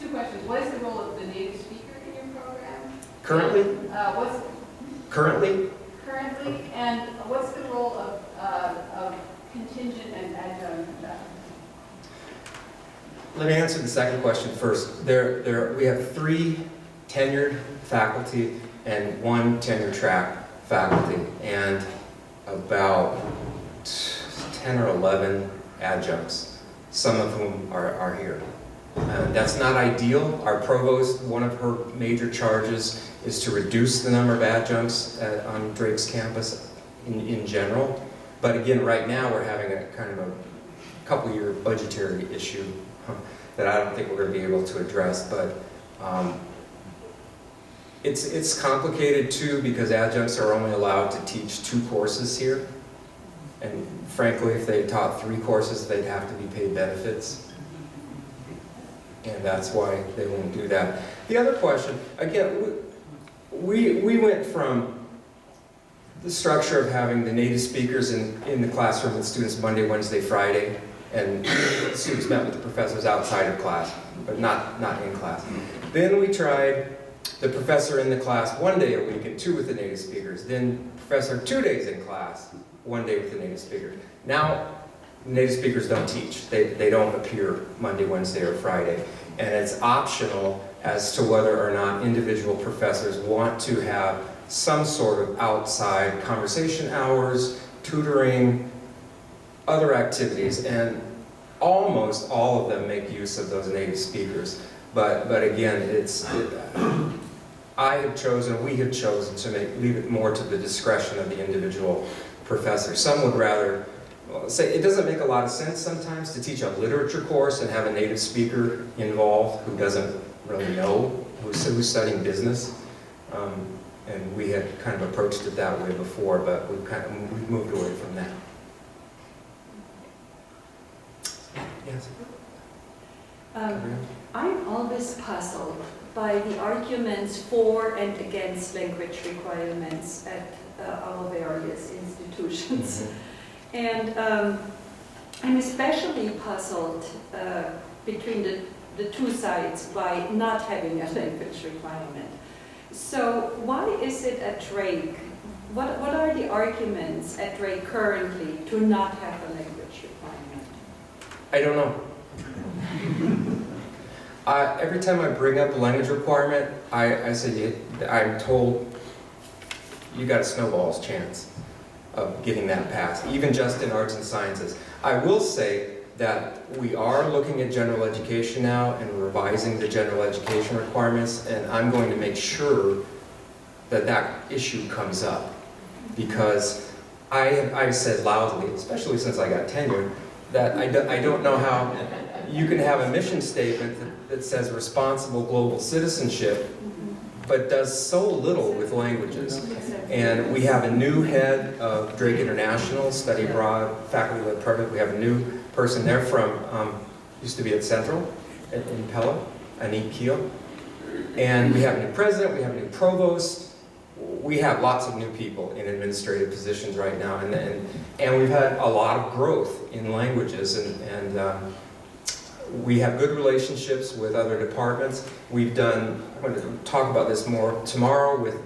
two questions. What is the role of the native speaker in your program? Currently? Currently? Currently, and what's the role of contingent and adjunct? Let me answer the second question first. We have 3 tenured faculty and 1 tenure track faculty, and about 10 or 11 adjuncts, some of whom are here. That's not ideal. Our provost, one of her major charges is to reduce the number of adjuncts on Drake's campus in general. But again, right now we're having a kind of a couple-year budgetary issue that I don't think we're going to be able to address. But it's complicated too, because adjuncts are only allowed to teach 2 courses here. And frankly, if they taught 3 courses, they'd have to be paid benefits. And that's why they won't do that. The other question, again, we went from the structure of having the native speakers in the classroom with students Monday, Wednesday, Friday, and students met with the professors outside of class, but not in class. Then we tried the professor in the class 1 day a week and 2 with the native speakers. Then professor 2 days in class, 1 day with the native speakers. Now, native speakers don't teach. They don't appear Monday, Wednesday, or Friday. And it's optional as to whether or not individual professors want to have some sort of outside conversation hours, tutoring, other activities, and almost all of them make use of those native speakers. But again, I have chosen, we have chosen to leave it more to the discretion of the individual professor. Some would rather say it doesn't make a lot of sense sometimes to teach a literature course and have a native speaker involved who doesn't really know, who's studying business. And we had kind of approached it that way before, but we've moved away from that. Yes? I'm always puzzled by the arguments for and against language requirements at our various institutions. And I'm especially puzzled between the 2 sides by not having a language requirement. So why is it at Drake, what are the arguments at Drake currently to not have a language requirement? I don't know. Every time I bring up a language requirement, I say, I'm told you got a snowball's chance of getting that passed, even just in arts and sciences. I will say that we are looking at general education now and revising the general education requirements, and I'm going to make sure that that issue comes up, because I've said loudly, especially since I got tenure, that I don't know how you can have a mission statement that says responsible global citizenship, but does so little with languages. And we have a new head of Drake International, study abroad, faculty-led program. We have a new person there from, used to be at Central in Pella, Anik Keel. And we have a new president, we have a new provost. We have lots of new people in administrative positions right now. And we've had a lot of growth in languages, and we have good relationships with other departments. I'm going to talk about this more tomorrow with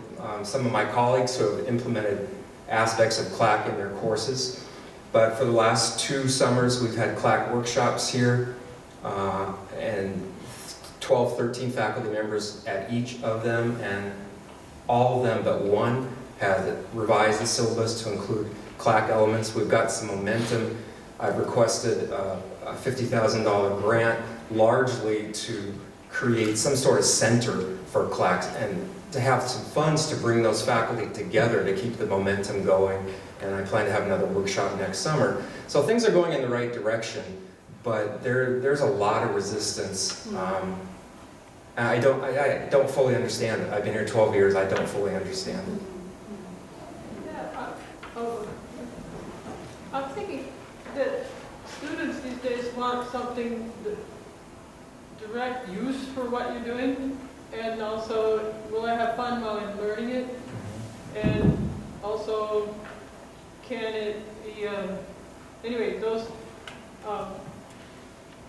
some of my colleagues who have implemented aspects of CLAC in their courses. But for the last 2 summers, we've had CLAC workshops here, and 12, 13 faculty members at each of them. And All of them but one have revised the syllabus to include CLAC elements. We've got some momentum. I've requested a $50,000 grant, largely to create some sort of center for CLACs and to have some funds to bring those faculty together to keep the momentum going. And I plan to have another workshop next summer. So things are going in the right direction, but there's a lot of resistance. I don't fully understand it. I've been here 12 years. I don't fully understand it. Yeah, I'm thinking that students these days want something that direct use for what you're doing, and also, will I have fun while I'm learning it? And also, can it be, anyway, those,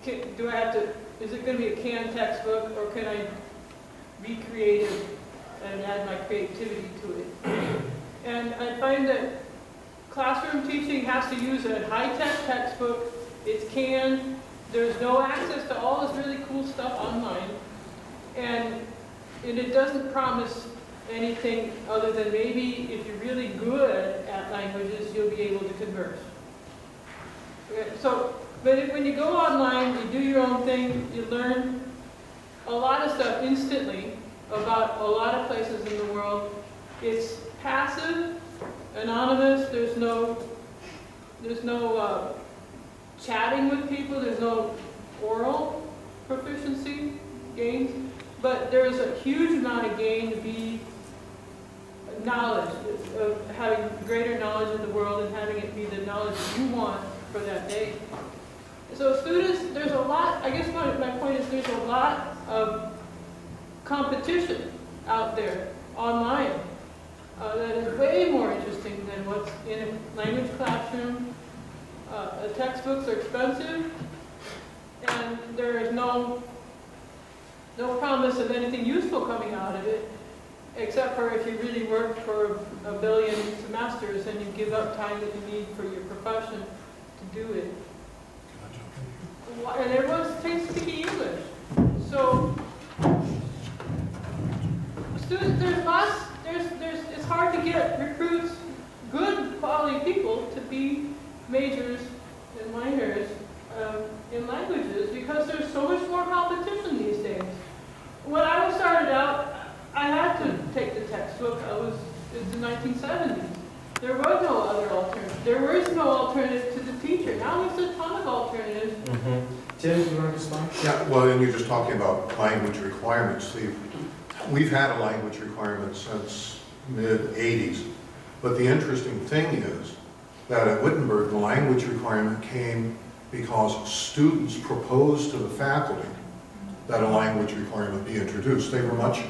do I have to, is it going to be a canned textbook, or can I be creative and add my creativity to it? And I find that classroom teaching has to use a high-tech textbook. It's canned. There's no access to all this really cool stuff online. And it doesn't promise anything other than maybe if you're really good at languages, you'll be able to converse. Okay, so, but when you go online, you do your own thing, you learn a lot of stuff instantly about a lot of places in the world. It's passive, anonymous, there's no chatting with people, there's no oral proficiency gains, but there's a huge amount of gain to be knowledge, of having greater knowledge of the world and having it be the knowledge you want for that day. So students, there's a lot, I guess my point is there's a lot of competition out there online that is way more interesting than what's in a language classroom. Textbooks are expensive, and there is no promise of anything useful coming out of it, except for if you really work for a billion semesters and you give up time that you need for your profession to do it. And everyone takes speaking English. So students, it's hard to get recruits, good quality people to be majors and minors in languages because there's so much more competition these days. When I started out, I had to take the textbook. It's the 1970s. There was no other alternative. There was no alternative to the teacher. Now there's a ton of alternatives. Tim, do you want to respond? Yeah, well, and you're just talking about language requirements. We've had a language requirement since mid-'80s, but the interesting thing is that at Wittenberg, the language requirement came because students proposed to the faculty that a language requirement be introduced. They were much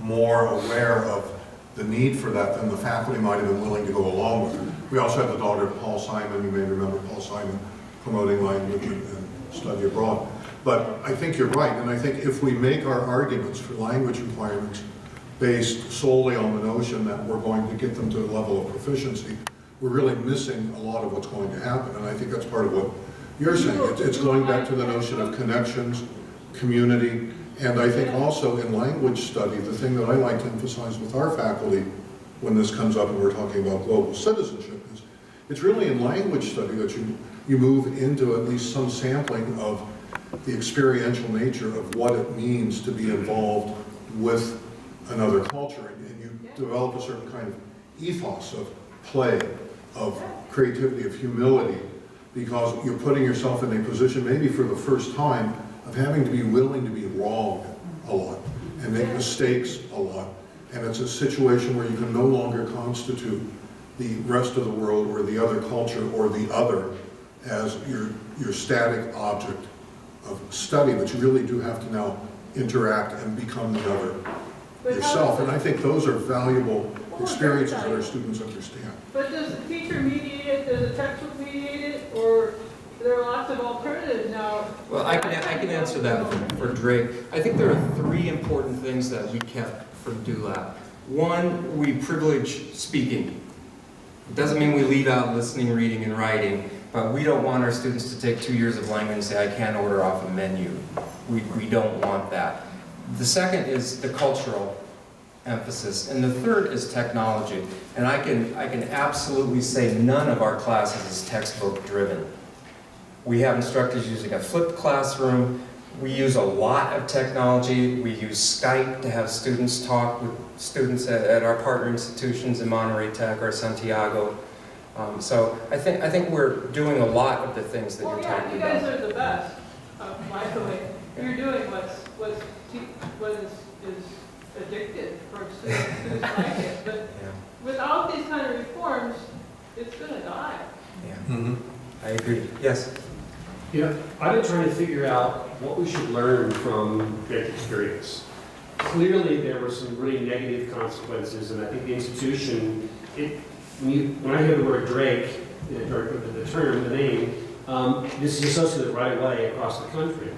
more aware of the need for that than the faculty might have been willing to go along with. We also had the daughter of Paul Simon. You may remember Paul Simon promoting language and study abroad. But I think you're right, and I think if we make our arguments for language requirements based solely on the notion that we're going to get them to a level of proficiency, we're really missing a lot of what's going to happen. And I think that's part of what you're saying. It's going back to the notion of connections, community, and I think also in language study, the thing that I like to emphasize with our faculty when this comes up and we're talking about global citizenship is it's really in language study that you move into at least some sampling of the experiential nature of what it means to be involved with another culture, and you develop a certain kind of ethos of play, of creativity, of humility, because you're putting yourself in a position maybe for the first time of having to be willing to be wrong a lot and make mistakes a lot, and it's a situation where you can no longer constitute the rest of the world or the other culture or the other as your static object of study, but you really do have to now interact and become the other yourself. And I think those are valuable experiences that our students understand. But does the teacher mediate it? Does the textbook mediate it? Or there are lots of alternatives now? Well, I can answer that for Drake. I think there are three important things that we kept from DULAP. One, we privilege speaking. It doesn't mean we leave out listening, reading, and writing, but we don't want our students to take 2 years of language and say, I can't order off a menu. We don't want that. The second is the cultural emphasis. And the third is technology. And I can absolutely say none of our classes is textbook driven. We have instructors using a flipped classroom. We use a lot of technology. We use Skype to have students talk with students at our partner institutions in Monterey Tech or Santiago. So I think we're doing a lot of the things that Well, you're yeah, talking you guys about. are the best, by the way. You're doing what is addictive for students like it. But Yeah, without these kind of reforms, it's going to die. yeah. I agree. Yes? Yeah, I've been trying to figure out what we should learn from Drake's experience. Clearly, there were some really negative consequences, and I think the institution, when I hear the word Drake, or the term, the name, this is associated right away across the country.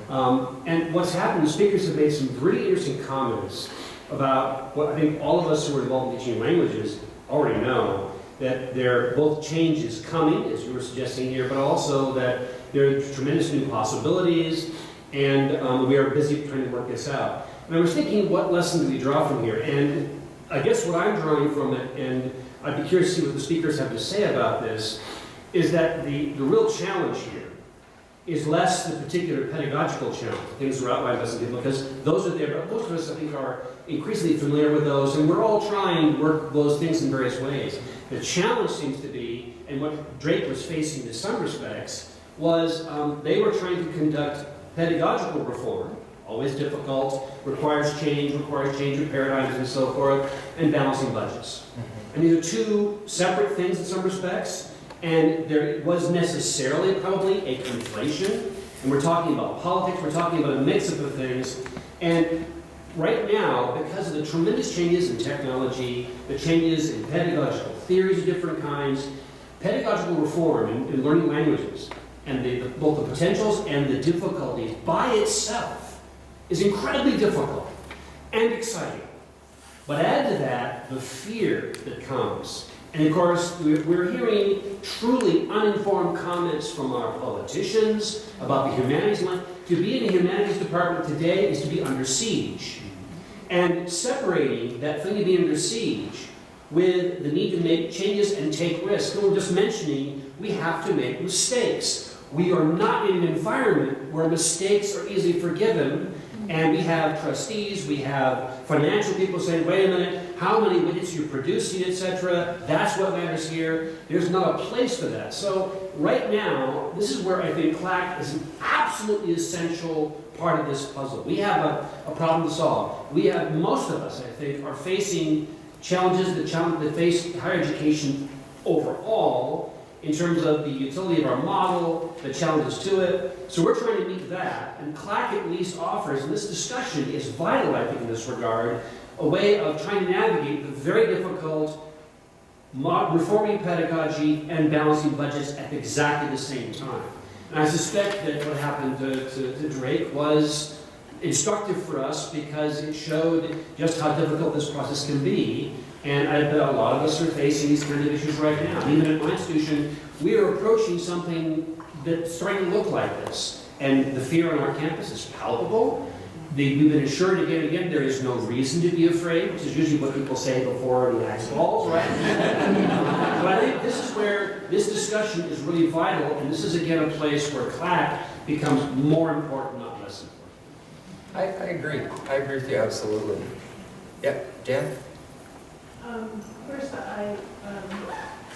And what's happened, the speakers have made some really interesting comments about what I think all of us who are involved in teaching languages already know, that there are both changes coming, as you were suggesting here, but also that there are tremendous new possibilities, and we are busy trying to work this out. And I was thinking, what lesson do we draw from here? And I guess what I'm drawing from it, and I'd be curious to see what the speakers have to say about this, is that the real challenge here is less the particular pedagogical challenge, things are outlined by some people, because those are there, but most of us, I think, are increasingly familiar with those, and we're all trying to work those things in various ways. The challenge seems to be, and what Drake was facing in some respects, was they were trying to conduct pedagogical reform, always difficult, requires change of paradigms and so forth, and balancing budgets. And these are two separate things in some respects, and there was necessarily probably a conflation, and we're talking about politics, we're talking about a mix of the things, and right now, because of the tremendous changes in technology, the changes in pedagogical theories of different kinds, pedagogical reform in learning languages, and both the potentials and the difficulties by itself is incredibly difficult and exciting. But add to that the fear that comes. And of course, we're hearing truly uninformed comments from our politicians about the humanities line. To be in the humanities department today is to be under siege. And separating that thing of being under siege with the need to make changes and take risks. And we're just mentioning we have to make mistakes. We are not in an environment where mistakes are easily forgiven, and we have trustees, we have financial people saying, wait a minute, how many widgets you're producing, etc. That's what matters here. There's not a place for that. So right now, this is where I think CLAC is an absolutely essential part of this puzzle. We have a problem to solve. We have, most of us, I think, are facing challenges that face higher education overall, in terms of the utility of our model, the challenges to it. So we're trying to meet that, and CLAC at least offers, and this discussion is vital, I think, in this regard, a way of trying to navigate the very difficult reforming pedagogy and balancing budgets at exactly the same time. And I suspect that what happened to Drake was instructive for us because it showed just how difficult this process can be. And I bet a lot of us are facing these kind of issues right now. Even at my institution, we are approaching something that's starting to look like this. And the fear on our campus is palpable. We've been assured again and again there is no reason to be afraid, which is usually what people say before the axe falls, right? But I think this is where this discussion is really vital, and this is again a place where CLAC becomes more important, not less important. I agree. I agree with you absolutely. Yeah, Jan? First,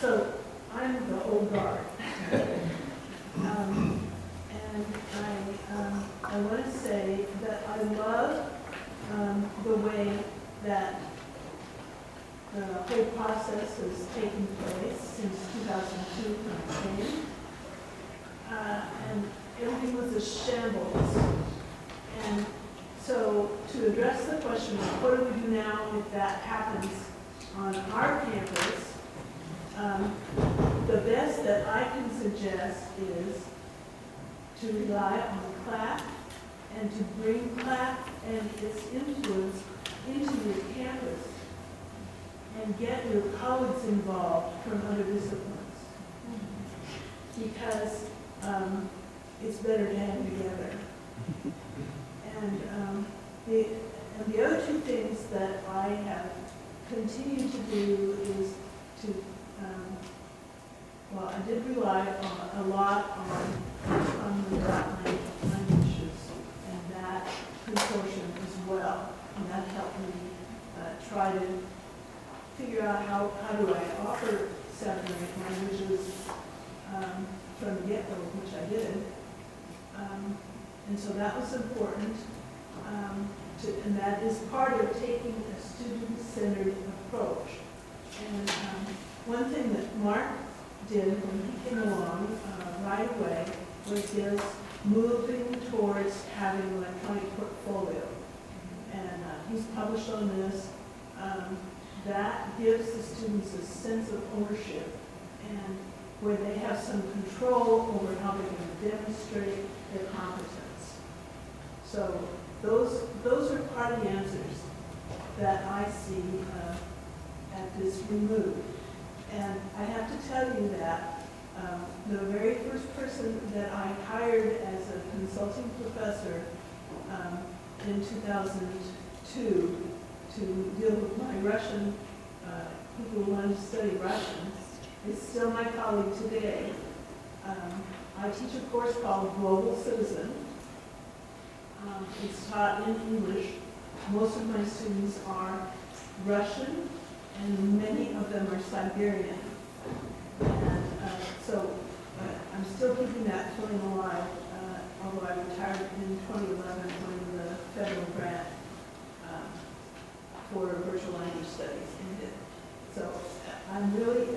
so I'm the old guard. And I want to say that I love the way that the whole process has taken place since 2002 when I came. And everything was a shambles. And so to address the question of what do we do now if that happens on our campus, the best that I can suggest is to rely on CLAC and to bring CLAC and its influence into your campus and get your colleagues involved from other disciplines. Because it's better to have together. And And the other two things that I have continued to do is to, well, I did rely a lot on the languages and that consortium as well. And that helped me try to figure out how do I offer 7 or 8 languages from the get-go, which I did. And so that was important. And that is part of taking a student-centered approach. And one thing that Marc did when he came along right away was his moving towards having an electronic portfolio. And he's published on this. That gives the students a sense of ownership and where they have some control over how they're going to demonstrate their competence. So those are part of the answers that I see at this remove. And I have to tell you that the very first person that I hired as a consulting professor in 2002 to deal with my Russian, people who wanted to study Russian, is still my colleague today. I teach a course called Global Citizen. It's taught in English. Most of my students are Russian, and many of them are Siberian. And so I'm still keeping that feeling alive, although I retired in 2011 when the federal grant for virtual language studies ended. So I'm really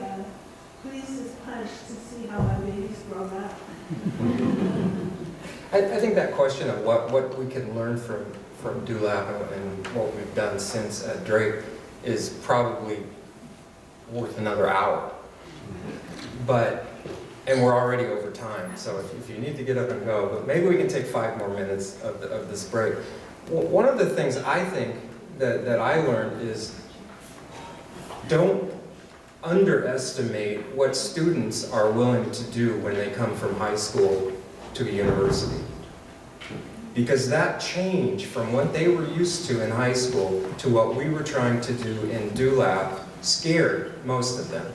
pleased as punch to see how my baby's grown up. I think that question of what we can learn from DULAP and what we've done since at Drake is probably worth another hour. And we're already over time, so if you need to get up and go, but maybe we can take 5 more minutes of this break. One of the things I think that I learned is don't underestimate what students are willing to do when they come from high school to a university. Because that change from what they were used to in high school to what we were trying to do in DULAP scared most of them.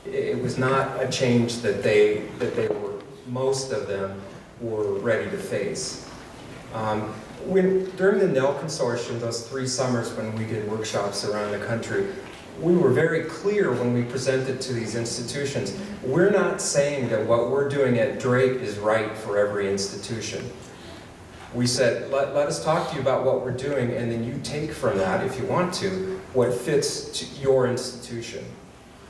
It was not a change that most of them were ready to face. During the NEL Consortium, those 3 summers when we did workshops around the country, we were very clear when we presented to these institutions, we're not saying that what we're doing at Drake is right for every institution. We said, let us talk to you about what we're doing, and then you take from that, if you want to, what fits to your institution.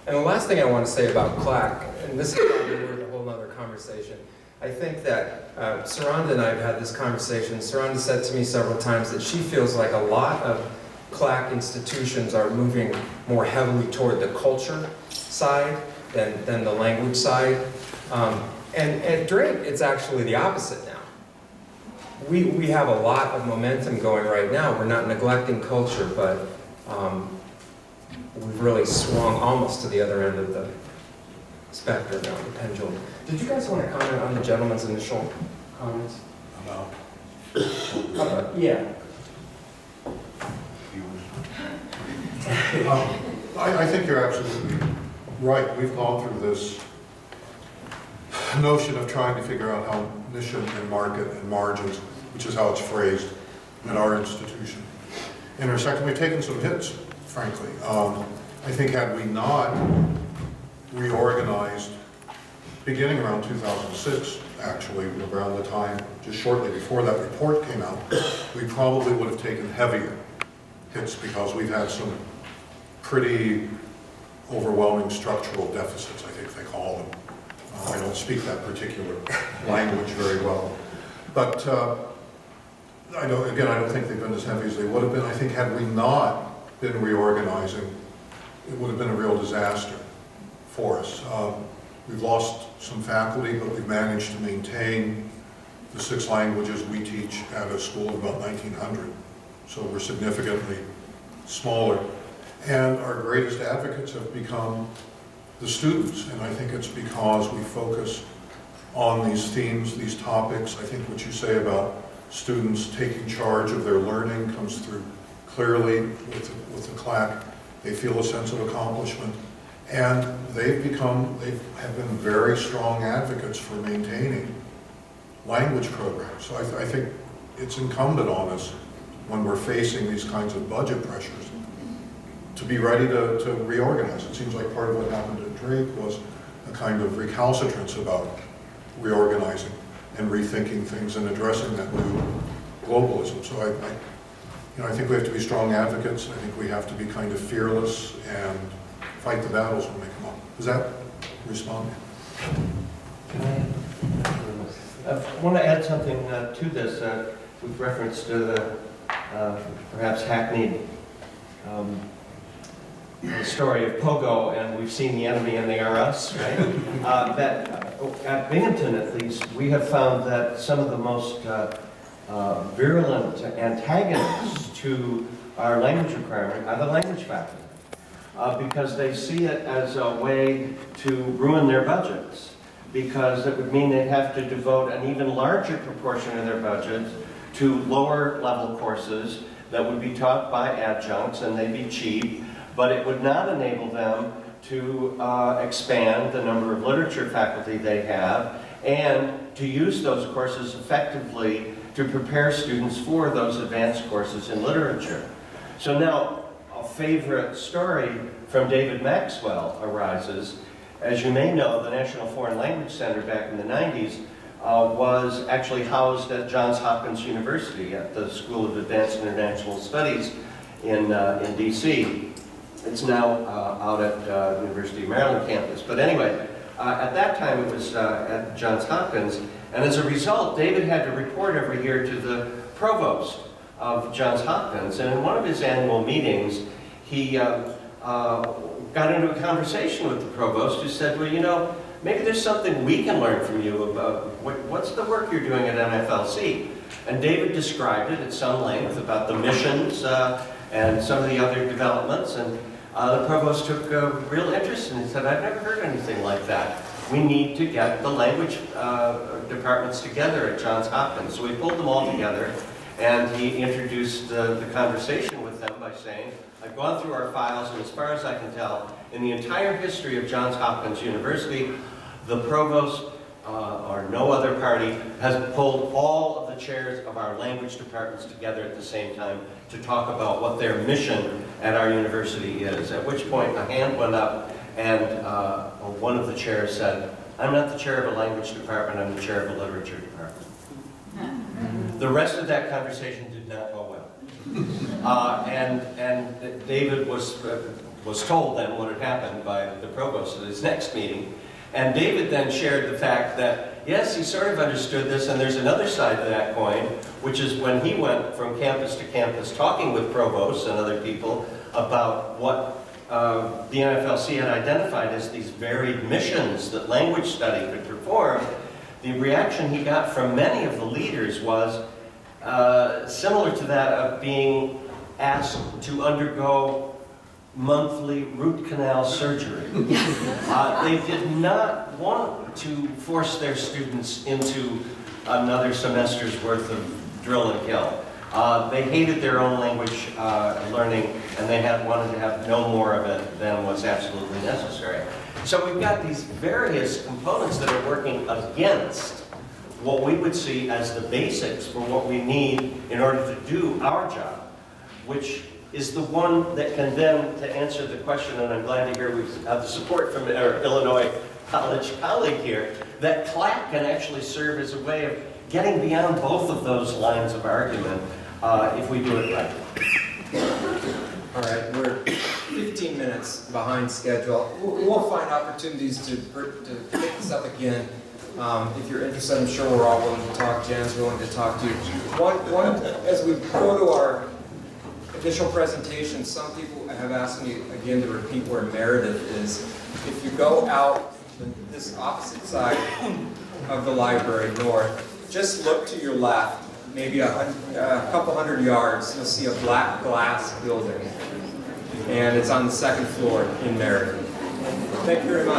And the last thing I want to say about CLAC, and this is probably worth a whole other conversation, I think that Saranda and I have had this conversation. Saranda said to me several times that she feels like a lot of CLAC institutions are moving more heavily toward the culture side than the language side. And at Drake, it's actually the opposite now. We have a lot of momentum going right now. We're not neglecting culture, but we've really swung almost to the other end of the spectrum now, the pendulum. Did you guys want to comment on the gentleman's initial comments? Yeah. I think you're absolutely right. We've gone through this notion of trying to figure out how mission and market and margins, which is how it's phrased at our institution, intersect. We've taken some hits, frankly. I think had we not reorganized, beginning around 2006, actually, around the time, just shortly before that report came out, we probably would have taken heavier hits because we've had some pretty overwhelming structural deficits, I think they call them. I don't speak that particular language very well. But I don't think they've been as heavy as they would have been. I think had we not been reorganizing, it would have been a real disaster for us. We've lost some faculty, but we've managed to maintain the 6 languages we teach at a school of about 1,900. So we're significantly smaller. And our greatest advocates have become the students, and I think it's because we focus on these themes, these topics. I think what you say about students taking charge of their learning comes through clearly with the CLAC. They feel a sense of accomplishment. And they have been very strong advocates for maintaining language programs. So I think it's incumbent on us when we're facing these kinds of budget pressures to be ready to reorganize. It seems like part of what happened at Drake was a kind of recalcitrance about reorganizing and rethinking things and addressing that new globalism. So I think we have to be strong advocates. I think we have to be kind of fearless and fight the battles when they come up. Does that respond? I want to add something to this with reference to the perhaps hackneyed story of Pogo, and we've seen the enemy and they are us, right? That at Binghamton, at least, we have found that some of the most virulent antagonists to our language requirement are the language faculty, because they see it as a way to ruin their budgets, because it would mean they'd have to devote an even larger proportion of their budget to lower level courses that would be taught by adjuncts, and they'd be cheap, but it would not enable them to expand the number of literature faculty they have and to use those courses effectively to prepare students for those advanced courses in literature. So now a favorite story from David Maxwell arises. As you may know, the National Foreign Language Center back in the 90s was actually housed at Johns Hopkins University at the School of Advanced International Studies in DC. It's now out at the University of Maryland campus. But anyway, at that time it was at Johns Hopkins, and as a result, David had to report every year to the provost of Johns Hopkins, and in one of his annual meetings, he got into a conversation with the provost who said, well, you know, maybe there's something we can learn from you about what's the work you're doing at NFLC. And David described it at some length about the missions and some of the other developments, and the provost took a real interest and he said, I've never heard anything like that. We need to get the language departments together at Johns Hopkins. So we pulled them all together, and he introduced the conversation with them by saying, I've gone through our files, and as far as I can tell, in the entire history of Johns Hopkins University, the provost or no other party has pulled all of the chairs of our language departments together at the same time to talk about what their mission at our university is. At which point a hand went up, and one of the chairs said, I'm not the chair of a language department, I'm the chair of a literature department. The rest of that conversation did not go well. And David was told then what had happened by the provost at his next meeting. And David then shared the fact that, yes, he sort of understood this, and there's another side to that coin, which is when he went from campus to campus talking with provosts and other people about what the NFLC had identified as these varied missions that language study could perform, the reaction he got from many of the leaders was similar to that of being asked to undergo monthly root canal surgery. They did not want to force their students into another semester's worth of drill and kill. They hated their own language learning, and they wanted to have no more of it than was absolutely necessary. So we've got these various components that are working against what we would see as the basics for what we need in order to do our job, which is the one that can then, to answer the question, and I'm glad to hear we have the support from our Illinois College colleague here, that CLAC can actually serve as a way of getting beyond both of those lines of argument if we do it right. All right, we're 15 minutes behind schedule. We'll find opportunities to pick this up again. If you're interested, I'm sure we're all willing to talk. Jan's willing to talk to you. One, as we go to our initial presentation, some people have asked me again to repeat where Emeritus is. If you go out this opposite side of the library north, just look to your left, maybe a couple hundred yards, you'll see a black glass building. And it's on the second floor in Meredith. Thank you very much.